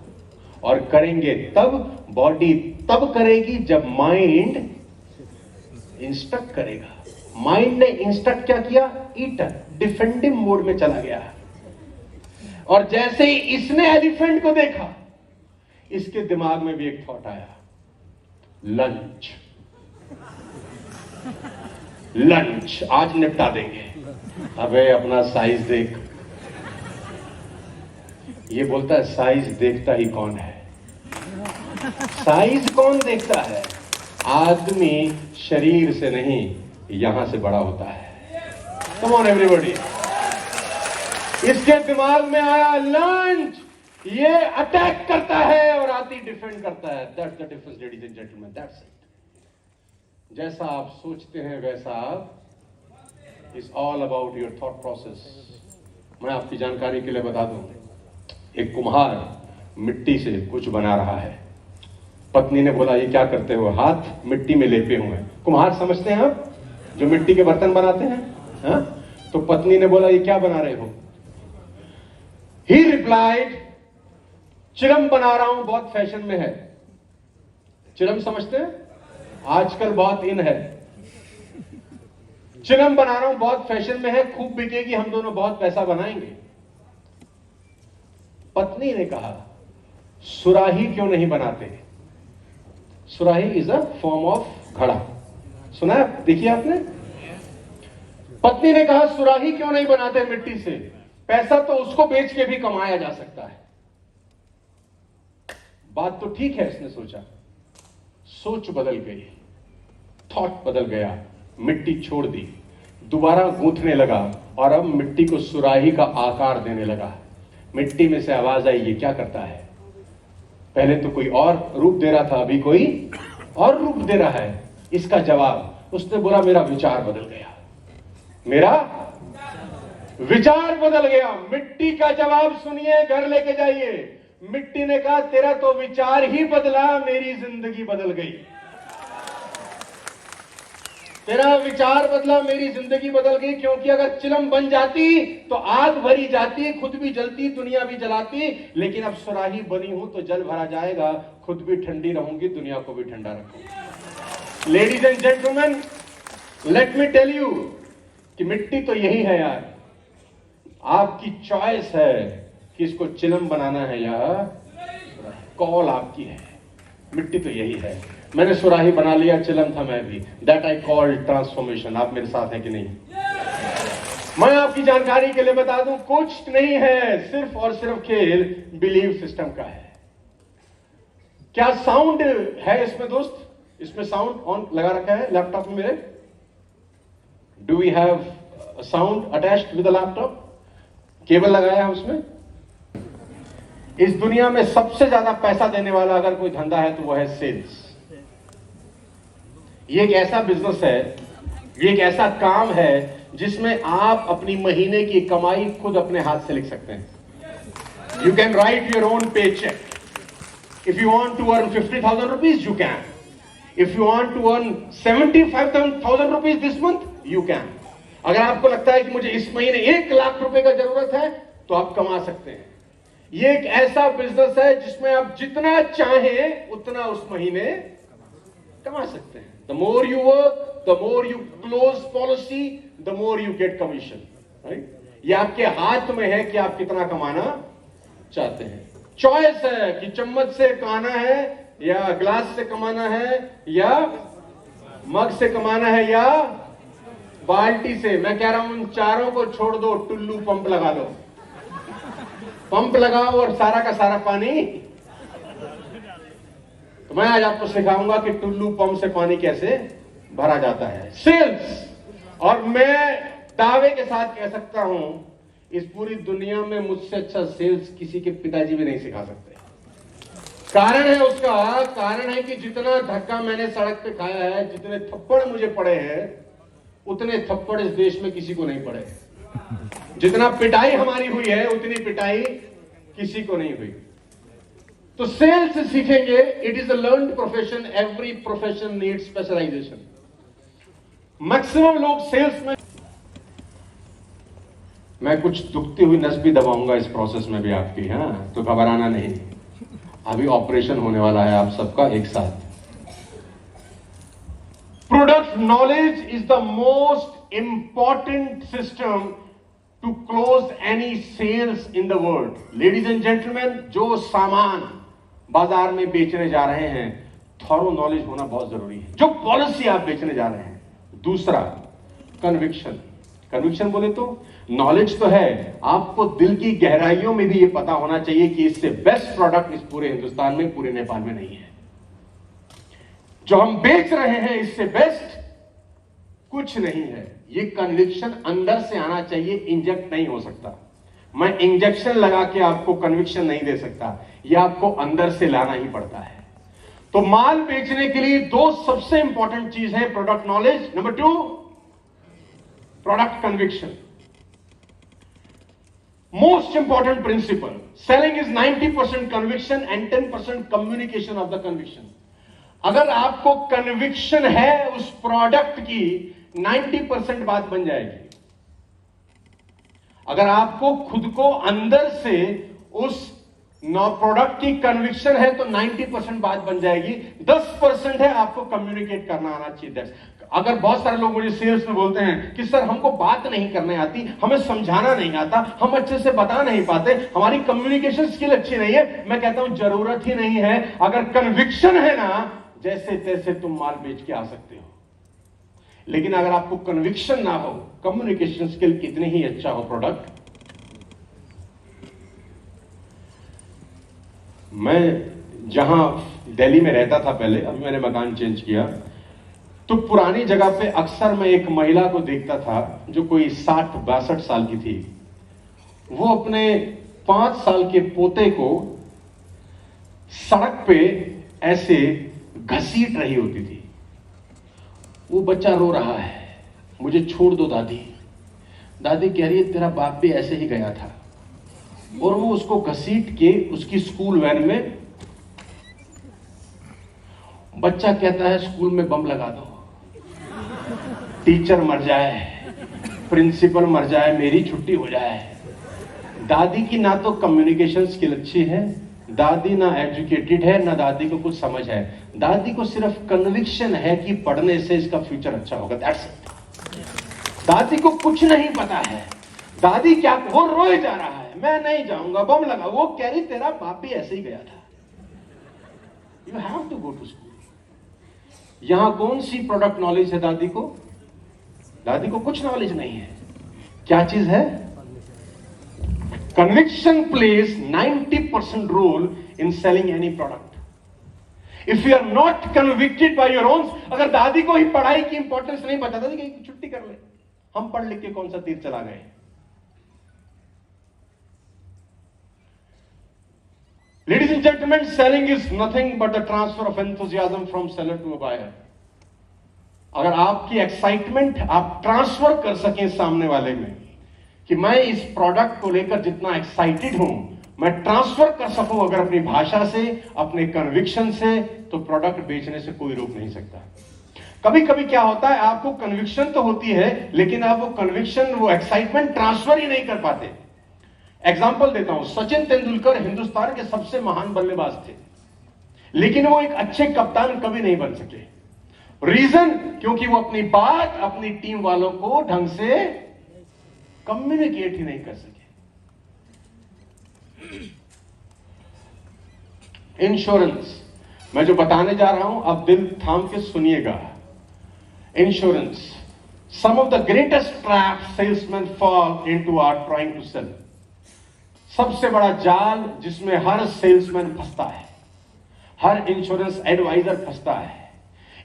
और करेंगे तब, बॉडी तब करेगी जब माइंड इंस्ट्रक्ट करेगा। माइंड ने इंस्ट्रक्ट क्या किया? ईटर, डिफेंडिंग मोड में चला गया। और जैसे ही इसने एलिफेंट को देखा, इसके दिमाग में भी एक थॉट आया, लंच, लंच आज निपटा देंगे। अबे अपना साइज देख। ये बोलता है साइज देखता ही कौन है? साइज कौन देखता है? आदमी शरीर से नहीं, यहां से बड़ा होता है। Come on everybody. इसके दिमाग में आया लंच, ये अटैक करता है और आती डिफेंड करता है। That's the difference ladies and gentleman, that's it. जैसा आप सोचते हैं वैसा आप, is all about your thought process. मैं आपकी जानकारी के लिए बता दूं, एक कुम्हार मिट्टी से कुछ बना रहा है। पत्नी ने बोला ये क्या करते हो? हाथ मिट्टी में लेपे हुए हैं। कुम्हार समझते हैं आप, जो मिट्टी के बर्तन बनाते हैं, हा? तो पत्नी ने बोला ये क्या बना रहे हो? ही रिप्लाइड, चिलम बना रहा हूं, बहुत फैशन में है। चिलम समझते हैं? आजकल बहुत इन है। चिलम बना रहा हूं, बहुत फैशन में है, खूब बिकेगी, हम दोनों बहुत पैसा बनाएंगे। पत्नी ने कहा सुराही क्यों नहीं बनाते? सुराही इज अ फॉर्म ऑफ घड़ा। सुना है? देखिए आपने। पत्नी ने कहा सुराही क्यों नहीं बनाते मिट्टी से? पैसा तो उसको बेच के भी कमाया जा सकता है। बात तो ठीक है, इसने सोचा। सोच बदल गई, थॉट बदल गया, मिट्टी छोड़ दी, दोबारा गूंथने लगा और अब मिट्टी को सुराही का आकार देने लगा। मिट्टी में से आवाज आई, ये क्या करता है? पहले तो कोई और रूप दे रहा था, अभी कोई और रूप दे रहा है। इसका जवाब, उसने बोला मेरा विचार बदल गया, मेरा विचार बदल गया। मिट्टी का जवाब सुनिए, घर लेके जाइए। मिट्टी ने कहा तेरा तो विचार ही बदला, मेरी जिंदगी बदल गई। तेरा विचार बदला, मेरी जिंदगी बदल गई। क्योंकि अगर चिलम बन जाती तो आग भरी जाती, खुद भी जलती, दुनिया भी जलाती। लेकिन अब सुराही बनी हूं तो जल भरा जाएगा, खुद भी ठंडी रहूंगी, दुनिया को भी ठंडा रखूंगी। Ladies and gentleman, let me tell you कि मिट्टी तो यही है यार। आपकी चॉइस है कि इसको चिलम बनाना है या कॉल आपकी है। मिट्टी तो यही है। मैंने सुराही बना लिया, चिलम था मैं भी। That I call transformation. आप मेरे साथ हैं कि नहीं? मैं आपकी जानकारी के लिए बता दूं, कुछ नहीं है, सिर्फ और सिर्फ खेल बिलीव सिस्टम का है। क्या साउंड है इसमें दोस्त? इसमें साउंड ऑन लगा रखा है लैपटॉप में मेरे? Do we have sound attached with the laptop? Cable लगाया है उसमें? इस दुनिया में सबसे ज्यादा पैसा देने वाला अगर कोई धंधा है तो वह है सेल्स। ये एक ऐसा बिजनेस है, ये एक ऐसा काम है जिसमें आप अपनी महीने की कमाई खुद अपने हाथ से लिख सकते हैं। You can write your own pay cheque. If you want to earn 50,000 rupees you can. If you want to earn 75,000 rupees this month you can. अगर आपको लगता है कि मुझे इस महीने 1 लाख रुपए का जरूरत है तो आप कमा सकते हैं। ये एक ऐसा बिजनेस है जिसमें आप जितना चाहें उतना उस महीने कमा सकते हैं। The more you work, the more you close policy, the more you get commission, right? ये आपके हाथ में है कि आप कितना कमाना चाहते हैं। चॉइस है कि चम्मच से कमाना है या ग्लास से कमाना है या मग से कमाना है या बाल्टी से। मैं कह रहा हूं उन चारों को छोड़ दो, टुल्लू पंप लगा लो, पंप लगाओ और सारा का सारा पानी। तो मैं आज आपको सिखाऊंगा कि टुल्लू पंप से पानी कैसे भरा जाता है, सेल्स। और मैं दावे के साथ कह सकता हूं इस पूरी दुनिया में मुझसे अच्छा सेल्स किसी के पिताजी भी नहीं सिखा सकते। कारण है उसका, कारण है कि जितना धक्का मैंने सड़क पे खाया है, जितने थप्पड़ मुझे पड़े हैं, उतने थप्पड़ इस देश में किसी को नहीं पड़े। जितना पिटाई हमारी हुई है उतनी पिटाई किसी को नहीं हुई। तो सेल्स सीखेंगे, it is a learned profession, every profession needs specialisation. Maximum लोग सेल्स में, मैं कुछ दुखती हुई नस भी दबाऊंगा इस प्रोसेस में भी आपकी, हाँ, तो घबराना नहीं। अभी ऑपरेशन होने वाला है आप सबका एक साथ। Product knowledge is the most important system to close any sales in the world. Ladies and gentleman, जो सामान बाजार में बेचने जा रहे हैं, थॉरो नॉलेज होना बहुत जरूरी है। जो पॉलिसी आप बेचने जा रहे हैं। दूसरा, कन्विक्शन। कन्विक्शन बोले तो नॉलेज तो है, आपको दिल की गहराइयों में भी ये पता होना चाहिए कि इससे बेस्ट प्रोडक्ट इस पूरे हिंदुस्तान में, पूरे नेपाल में नहीं है। जो हम बेच रहे हैं इससे बेस्ट कुछ नहीं है। ये कन्विक्शन अंदर से आना चाहिए, इंजेक्ट नहीं हो सकता। मैं इंजेक्शन लगा के आपको कन्विक्शन नहीं दे सकता, यह आपको अंदर से लाना ही पड़ता है। तो माल बेचने के लिए दो सबसे इंपॉर्टेंट चीज है, product knowledge, number 2 product conviction. Most important principle, selling is 90% conviction and 10% communication of the conviction. अगर आपको कन्विक्शन है उस प्रोडक्ट की, 90% बात बन जाएगी। अगर आपको खुद को अंदर से उस प्रोडक्ट की कन्विक्शन है तो 90% बात बन जाएगी। 10% है आपको कम्युनिकेट करना आना चाहिए। अगर बहुत सारे लोग मुझे सेल्स में बोलते हैं कि सर हमको बात नहीं करने आती, हमें समझाना नहीं आता, हम अच्छे से बता नहीं पाते, हमारी कम्युनिकेशन स्किल अच्छी नहीं है, मैं कहता हूं जरूरत ही नहीं है। अगर कन्विक्शन है ना, जैसे तैसे तुम माल बेच के आ सकते हो। लेकिन अगर आपको कन्विक्शन ना हो, कम्युनिकेशन स्किल कितनी ही अच्छा हो प्रोडक्ट। मैं जहां दिल्ली में रहता था पहले, अभी मैंने मकान चेंज किया, तो पुरानी जगह पे अक्सर मैं एक महिला को देखता था जो कोई 60-62 साल की थी। वो अपने 5 साल के पोते को सड़क पे ऐसे घसीट रही होती थी। वो बच्चा रो रहा है, मुझे छोड़ दो दादी। दादी कह रही है तेरा बाप भी ऐसे ही गया था। और वो उसको घसीट के उसकी स्कूल वैन में, बच्चा कहता है स्कूल में बम लगा दो, टीचर मर जाए, प्रिंसिपल मर जाए, मेरी छुट्टी हो जाए। दादी की ना तो कम्युनिकेशन स्किल अच्छी है, दादी ना एजुकेटेड है, ना दादी को कुछ समझ है। दादी को सिर्फ कन्विक्शन है कि पढ़ने से इसका फ्यूचर अच्छा होगा, दैट्स इट। दादी को कुछ नहीं पता है। दादी क्या, वो रोए जा रहा है, मैं नहीं जाऊंगा, बम लगा। वो कह रही तेरा बाप भी ऐसे ही गया था। You have to go to school. यहां कौन सी प्रोडक्ट नॉलेज है दादी को? दादी को कुछ नॉलेज नहीं है। क्या चीज है? Conviction plays 90% role in selling any product. If you are not convicted by your own, अगर दादी को ही पढ़ाई की इंपॉर्टेंस नहीं पता, दादी कहीं छुट्टी कर ले, हम पढ़ लिख के कौन सा तीर चला गए। Ladies and gentlemen, selling is nothing but the transfer of enthusiasm from seller to a buyer. अगर आपकी एक्साइटमेंट आप ट्रांसफर कर सकें सामने वाले में कि मैं इस प्रोडक्ट को लेकर जितना एक्साइटेड हूं, मैं ट्रांसफर कर सकूं अगर अपनी भाषा से, अपने कन्विक्शन से, तो प्रोडक्ट बेचने से कोई रोक नहीं सकता। कभी कभी क्या होता है, आपको कन्विक्शन तो होती है, लेकिन आप वो कन्विक्शन, वो एक्साइटमेंट ट्रांसफर ही नहीं कर पाते। एग्जाम्पल देता हूं, सचिन तेंदुलकर हिंदुस्तान के सबसे महान बल्लेबाज थे, लेकिन वो एक अच्छे कप्तान कभी नहीं बन सके। रीजन, क्योंकि वो अपनी बात अपनी टीम वालों को ढंग से कम्युनिकेट ही नहीं कर सके। इंश्योरेंस, मैं जो बताने जा रहा हूं अब दिल थाम के सुनिएगा। Insurance, some of the greatest trap salesman fall into are trying to sell. सबसे बड़ा जाल जिसमें हर सेल्समैन फंसता है, हर इंश्योरेंस एडवाइजर फंसता है।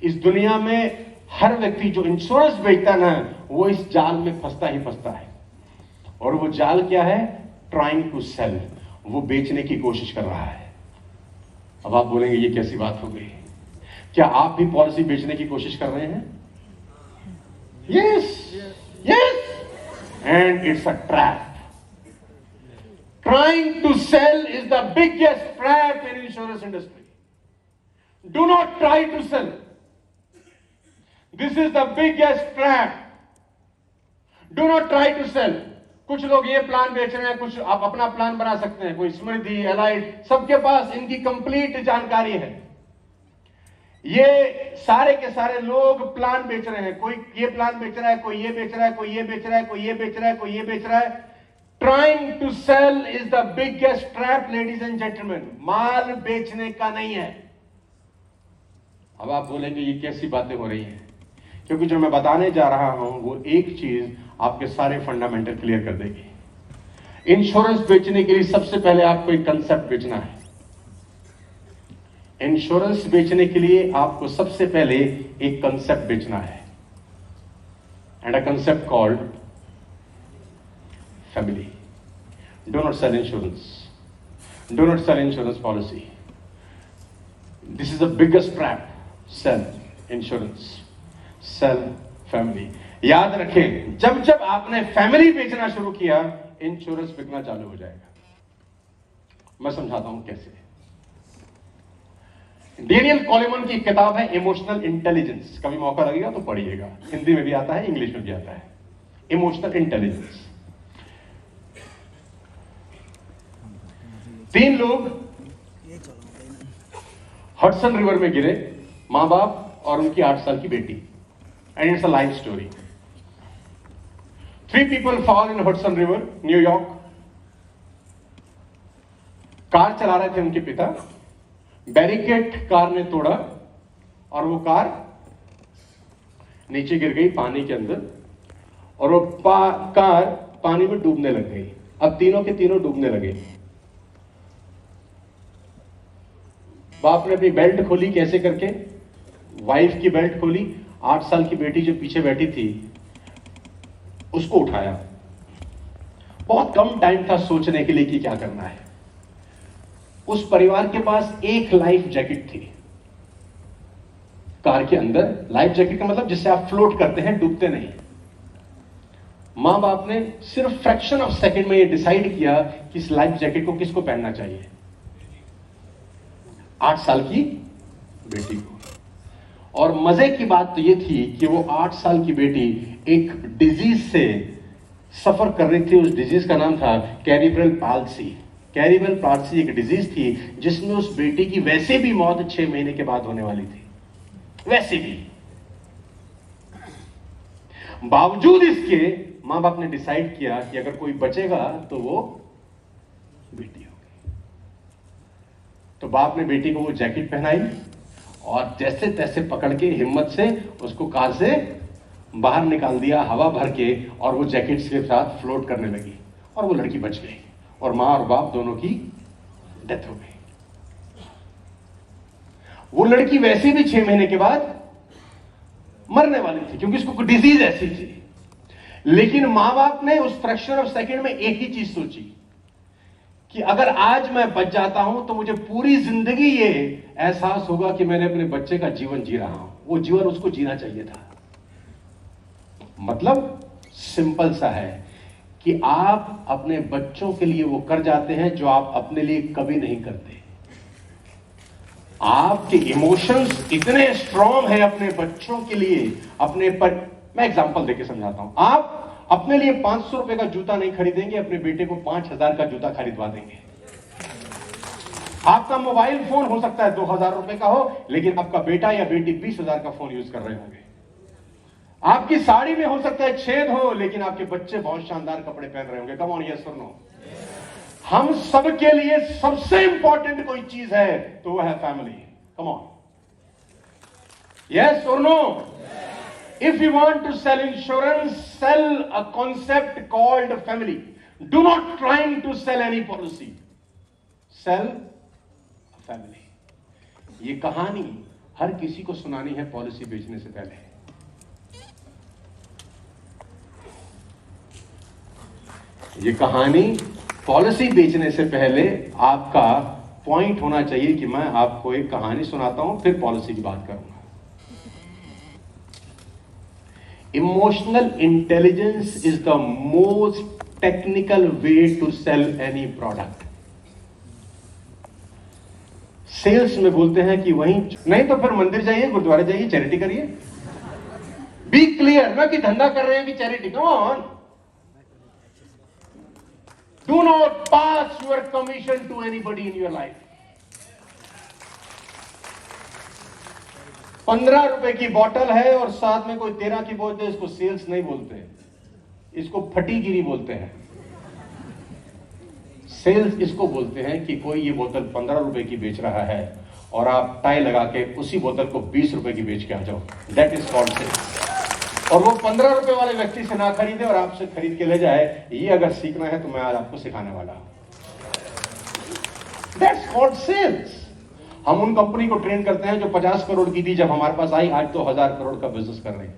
इस दुनिया में हर व्यक्ति जो इंश्योरेंस बेचता है ना, वो इस जाल में फंसता ही फंसता है। और वो जाल क्या है? ट्राइंग टू सेल, वो बेचने की कोशिश कर रहा है। अब आप बोलेंगे ये कैसी बात हो गई? क्या आप भी पॉलिसी बेचने की कोशिश कर रहे हैं? Yes, yes, and it's a trap. Trying to sell is the biggest trap in insurance industry. Do not try to sell. This is the biggest trap. Do not try to sell. कुछ लोग ये plan बेच रहे हैं, कुछ आप अपना plan बना सकते हैं, कोई स्मृति, एलाइड, सबके पास इनकी कंप्लीट जानकारी है। ये सारे के सारे लोग प्लान बेच रहे हैं, कोई ये प्लान बेच रहा है, कोई ये बेच रहा है, कोई ये बेच रहा है, कोई ये बेच रहा है, कोई ये बेच रहा है। Trying to sell is the biggest trap, ladies and gentlemen. माल बेचने का नहीं है। अब आप बोलेंगे ये कैसी बातें हो रही हैं? क्योंकि जो मैं बताने जा रहा हूं वो एक चीज आपके सारे फंडामेंटल क्लियर कर देगी। इंश्योरेंस बेचने के लिए सबसे पहले आपको एक कंसेप्ट बेचना है। इंश्योरेंस बेचने के लिए आपको सबसे पहले एक कंसेप्ट बेचना है, and a concept called family. Do not sell insurance. Do not sell insurance policy. This is the biggest trap. Sell insurance. Sell family. याद रखें, जब जब आपने फैमिली बेचना शुरू किया, इंश्योरेंस बिकना चालू हो जाएगा। मैं समझाता हूं कैसे। डेनियल कॉलेमन की किताब है इमोशनल इंटेलिजेंस, कभी मौका लगेगा तो पढ़िएगा। हिंदी में भी आता है, इंग्लिश में भी आता है। Emotional intelligence. 3 लोग हडसन रिवर में गिरे, मां बाप और उनकी 8 साल की बेटी, and it's a life story. 3 people fall in Hudson river, New York. Car चला रहे थे उनके पिता, बैरिकेड कार ने तोड़ा और वो कार नीचे गिर गई पानी के अंदर, और वो कार पानी में डूबने लग गई। अब तीनों के तीनों डूबने लगे। बाप ने अपनी बेल्ट खोली, कैसे करके? वाइफ की बेल्ट खोली, 8 साल की बेटी जो पीछे बैठी थी उसको उठाया। बहुत कम टाइम था सोचने के लिए कि क्या करना है। उस परिवार के पास एक लाइफ जैकेट थी कार के अंदर। लाइफ जैकेट का मतलब जिससे आप फ्लोट करते हैं, डूबते नहीं। मां बाप ने सिर्फ फ्रैक्शन ऑफ सेकंड में ये डिसाइड किया कि इस लाइफ जैकेट को किसको पहनना चाहिए? 8 साल की बेटी को। और मजे की बात तो ये थी कि वो 8 साल की बेटी एक डिजीज से सफर कर रही थी। उस डिजीज का नाम था कैरिब्रल पाल्सी। कैरिब्रल पाल्सी एक डिजीज थी जिसमें उस बेटी की वैसे भी मौत 6 महीने के बाद होने वाली थी, वैसे भी। बावजूद इसके मां बाप ने डिसाइड किया कि अगर कोई बचेगा तो वो बेटी होगी। तो बाप ने बेटी को वो जैकेट पहनाई और जैसे तैसे पकड़ के हिम्मत से उसको कार से बाहर निकाल दिया, हवा भर के, और वो जैकेट के साथ फ्लोट करने लगी और वो लड़की बच गई और मां और बाप दोनों की डेथ हो गई। वो लड़की वैसे भी 6 महीने के बाद मरने वाली थी क्योंकि उसको कोई डिजीज ऐसी थी। लेकिन मां बाप ने उस फ्रैक्शन ऑफ सेकंड में एक ही चीज सोची कि अगर आज मैं बच जाता हूं तो मुझे पूरी जिंदगी ये एहसास होगा कि मैंने अपने बच्चे का जीवन जी रहा हूं। वो जीवन उसको जीना चाहिए था। मतलब सिंपल सा है कि आप अपने बच्चों के लिए वो कर जाते हैं जो आप अपने लिए कभी नहीं करते। आपके इमोशंस इतने स्ट्रांग है अपने बच्चों के लिए, अपने पर। मैं एग्जांपल देके समझाता हूं। आप अपने लिए 500 रुपए का जूता नहीं खरीदेंगे, अपने बेटे को 5000 का जूता खरीदवा देंगे। आपका मोबाइल फोन हो सकता है 2000 रुपए का हो, लेकिन आपका बेटा या बेटी 20,000 का फोन यूज कर रहे होंगे। आपकी साड़ी में हो सकता है छेद हो, लेकिन आपके बच्चे बहुत शानदार कपड़े पहन रहे होंगे। कम ऑन, यस और नो? हम सबके लिए सबसे इंपॉर्टेंट कोई चीज है तो वह है फैमिली। कम ऑन, यस और no? If you want to sell insurance, sell a concept called family. Do not trying to sell any policy. Sell a family. ये कहानी हर किसी को सुनानी है पॉलिसी बेचने से पहले। ये कहानी पॉलिसी बेचने से पहले आपका पॉइंट होना चाहिए कि मैं आपको एक कहानी सुनाता हूं, फिर पॉलिसी की बात करूंगा। Emotional intelligence is the most technical way to sell any product. Sales में बोलते हैं कि वहीं नहीं तो फिर मंदिर जाइए, गुरुद्वारे जाइए, चैरिटी करिए। बी क्लियर ना कि धंधा कर रहे हैं कि charity. Come on, do not pass your commission to anybody in your life. 15 रुपए की बोतल है और साथ में कोई 13 की बोलते हैं, इसको सेल्स नहीं बोलते, इसको फटीगिरी बोलते हैं। सेल्स इसको बोलते हैं कि कोई ये बोतल 15 रुपए की बेच रहा है और आप टाई लगा के उसी बोतल को 20 रुपए की बेच के आ जाओ। That is called sales. और वो 15 रुपए वाले व्यक्ति से ना खरीदे और आपसे खरीद के ले जाए। ये अगर सीखना है तो मैं आज आपको सिखाने वाला हूं। That's called sales. हम उन कंपनी को ट्रेन करते हैं जो 50 करोड़ की थी जब हमारे पास आई, आज तो 1000 करोड़ का बिजनेस कर रही है।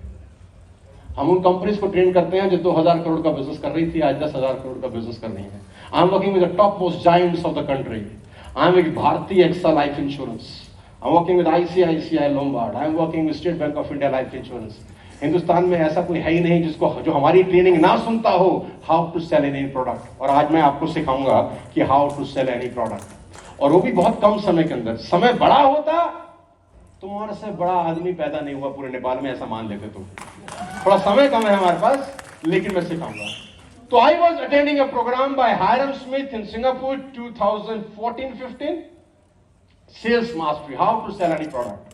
हम उन कंपनीज को ट्रेन करते हैं जो 2000 करोड़ का बिजनेस कर रही थी, आज 10,000 करोड़ का बिजनेस कर रही है। I am working with the top most giants of the country. I am with Bhartiya AXA life insurance, I am working with ICICI Lombard, I am working with State Bank of India life insurance. Hindustan में ऐसा कोई है ही नहीं जिसको जो हमारी training ना सुनता हो how to sell any product. और आज मैं आपको सिखाऊंगा कि how to sell any product, और वो भी बहुत कम समय के अंदर। समय बड़ा होता तुम्हारे से बड़ा आदमी पैदा नहीं हुआ पूरे नेपाल में, ऐसा मान लेते तुम। थोड़ा समय कम है हमारे पास, लेकिन मैं सिखाऊंगा। तो I was attending a programme by Hiram Smith in Singapore 2014-15, sales mastery, how to sell any product.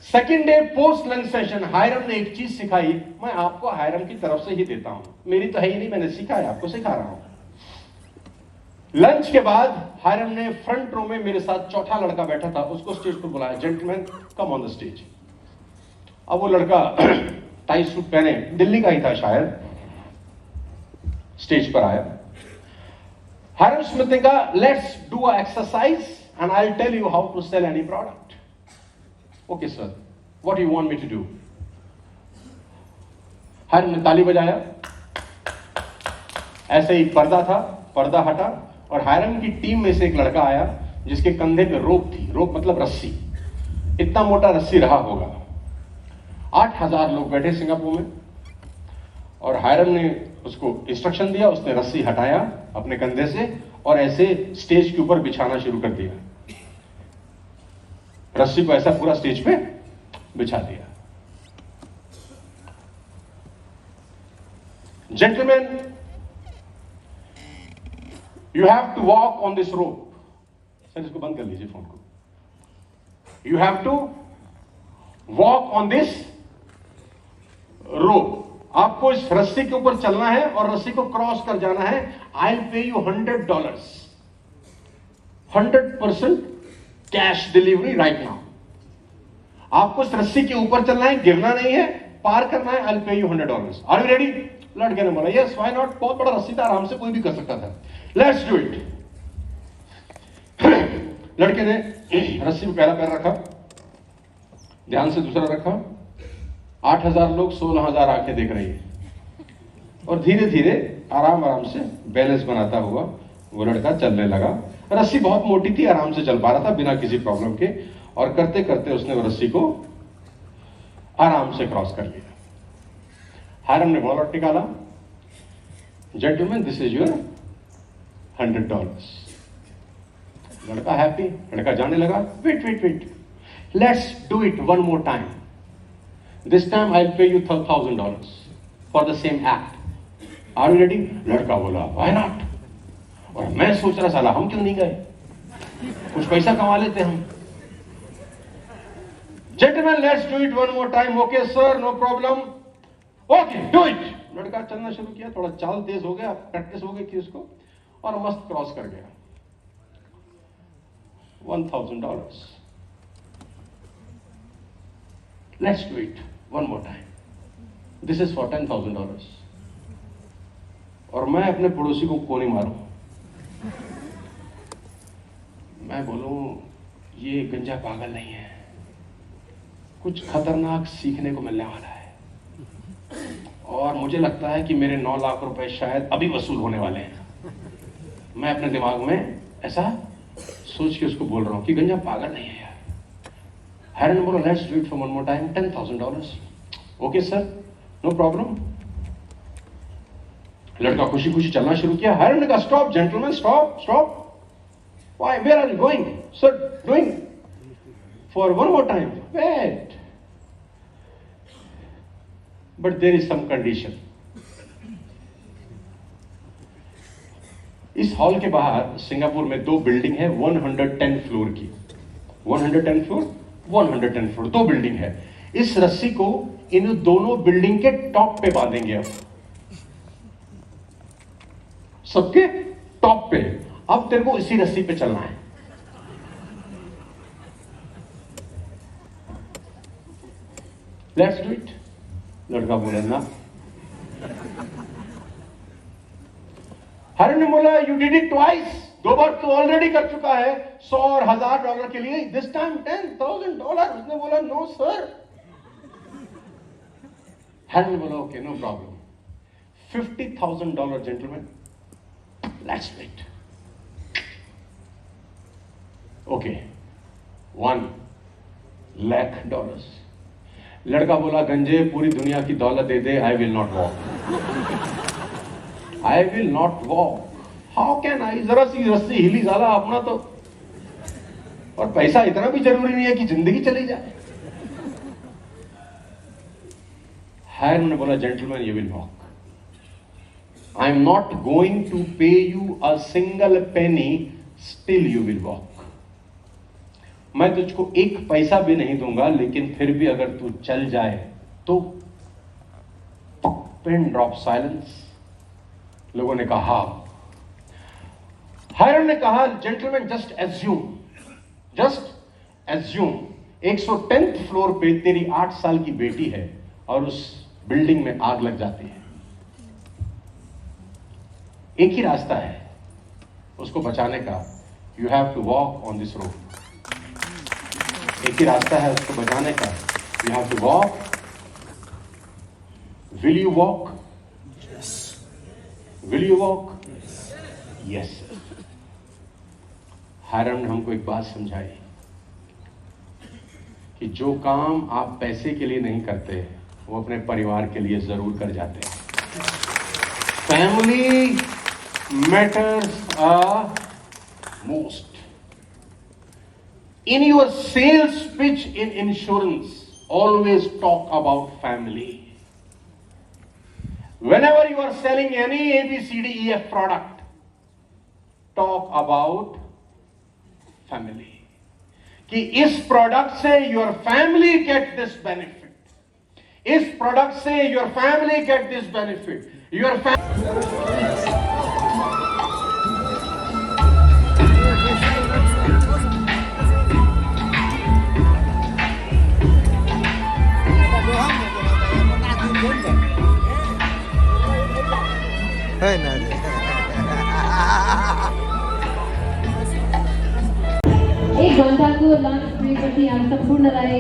Second day post lunch session, Hiram ने एक चीज सिखाई, मैं आपको हायरम की तरफ से ही देता हूं, मेरी तो है ही नहीं, मैंने सीखा है, आपको सिखा रहा हूं। लंच के बाद हायरम ने फ्रंट रो में मेरे साथ चौथा लड़का बैठा था, उसको स्टेज पर बुलाया, gentleman come on the stage. अब वो लड़का टाई सूट पहने, दिल्ली का ही था शायद, स्टेज पर आया। हायरम स्मिथ ने कहा, let's do a exercise and I will tell you how to sell any product. Okay sir, what you want me to do? Hiram ने ताली बजाया, ऐसे ही पर्दा था, पर्दा हटा और हायरम की टीम में से एक लड़का आया जिसके कंधे पे रोप थी, रोप मतलब रस्सी, इतना मोटा रस्सी रहा होगा। 8000 लोग बैठे सिंगापुर में और हायरम ने उसको इंस्ट्रक्शन दिया, उसने रस्सी हटाया अपने कंधे से और ऐसे स्टेज के ऊपर बिछाना शुरू कर दिया। रस्सी को ऐसा पूरा स्टेज पे बिछा दिया। Gentleman, you have to walk on this rope. Sir इसको बंद कर लीजिए फोन को। You have to walk on this rope. आपको इस रस्सी के ऊपर चलना है और रस्सी को क्रॉस कर जाना है। I'll pay you $100. 100% cash delivery right now. आपको इस रस्सी के ऊपर चलना है, गिरना नहीं है, पार करना है। I'll pay you $100. Are you ready? लड़के ने बोला यस, व्हाई नॉट, बहुत बड़ा रस्सी था, आराम से कोई भी कर सकता था। Let's do it. लड़के ने रस्सी में पहला पैर रखा, ध्यान से दूसरा रखा। 8000 लोग, 16000 आंखें देख रही है और धीरे धीरे आराम आराम से बैलेंस बनाता हुआ वो लड़का चलने लगा। रस्सी बहुत मोटी थी, आराम से चल पा रहा था बिना किसी प्रॉब्लम के, और करते करते उसने वो रस्सी को आराम से क्रॉस कर लिया। हायरम ने वॉलेट निकाला, जेंटलमैन दिस इज योर $100। लड़का हैप्पी, लड़का जाने लगा। Wait wait wait, let's do it one more time. This time I will pay you $1000 for the same act. Are you ready? लड़का बोला व्हाई नॉट। और मैं सोच रहा साला हम क्यों नहीं गए, कुछ पैसा कमा लेते हम। Gentleman let's do it one more time. Okay sir, no problem, okay do it. लड़का चलना शुरू किया, थोड़ा चाल तेज हो गया, प्रैक्टिस हो गई थी उसको, और मस्त क्रॉस कर गया। $1,000। Let's do it one more time, this is for $10,000। और मैं अपने पड़ोसी को क्यों नहीं मारूं? मैं बोलूं ये गंजा पागल नहीं है, कुछ खतरनाक सीखने को मिलने वाला है, और मुझे लगता है कि मेरे 9 लाख रुपए शायद अभी वसूल होने वाले हैं। मैं अपने दिमाग में ऐसा सोच के उसको बोल रहा हूं कि गंजा पागल नहीं है यार। हैरन बोला let's do it for one more time, $10,000। Okay sir, no problem. लड़का खुशी खुशी चलना शुरू किया। हैरन ने कहा stop gentleman, stop stop, why, where are you going? Sir doing for one more time. Wait, but there is some condition. इस hall के बाहर सिंगापुर में 2 बिल्डिंग है 110 फ्लोर की। 110 फ्लोर, 110 फ्लोर, 2 बिल्डिंग है। इस रस्सी को इन दोनों बिल्डिंग के टॉप पे बांधेंगे अब, सबके टॉप पे। अब तेरे को इसी रस्सी पे चलना है। Let's do it. लड़का बोला ना। हर ने बोला यू डिड इट ट्वाइस, 2 बार तो ऑलरेडी कर चुका है, $100 और $1000 के लिए, दिस टाइम $10,000। उसने बोला नो सर। हर ने बोला okay no problem, $50,000 gentleman, let's wait. Okay, $1,00,000। लड़का बोला गंजे पूरी दुनिया की दौलत दे दे, I will not walk, I will not walk. How can I? जरा सी रस्सी हिली साला अपना तो, और पैसा इतना भी जरूरी नहीं है कि जिंदगी चली जाए। हायर ने बोला gentleman you will walk, I am not going to pay you a single penny, still you will walk. मैं तुझको एक पैसा भी नहीं दूंगा, लेकिन फिर भी अगर तू चल जाए तो। Pin drop silence. लोगों ने कहा, हायर ने कहा gentleman just assume, just assume 110th floor पे तेरी 8 साल की बेटी है और उस बिल्डिंग में आग लग जाती है। एक ही रास्ता है उसको बचाने का, you have to walk on this road. एक ही रास्ता है उसको बचाने का, you have to walk. Will you walk? Will you walk? Yes. Hiram ने हमको एक बात समझाई कि जो काम आप पैसे के लिए नहीं करते वो अपने परिवार के लिए जरूर कर जाते हैं। Family matters are most. In your sales pitch in insurance, always talk about family. Whenever you are selling any ABCDEF product, talk about family. कि इस प्रोडक्ट से your family get this benefit. इस प्रोडक्ट से your family get this benefit. Your एक घण्टाको lunch ब्रेकपछि हामी सम्पूर्णलाई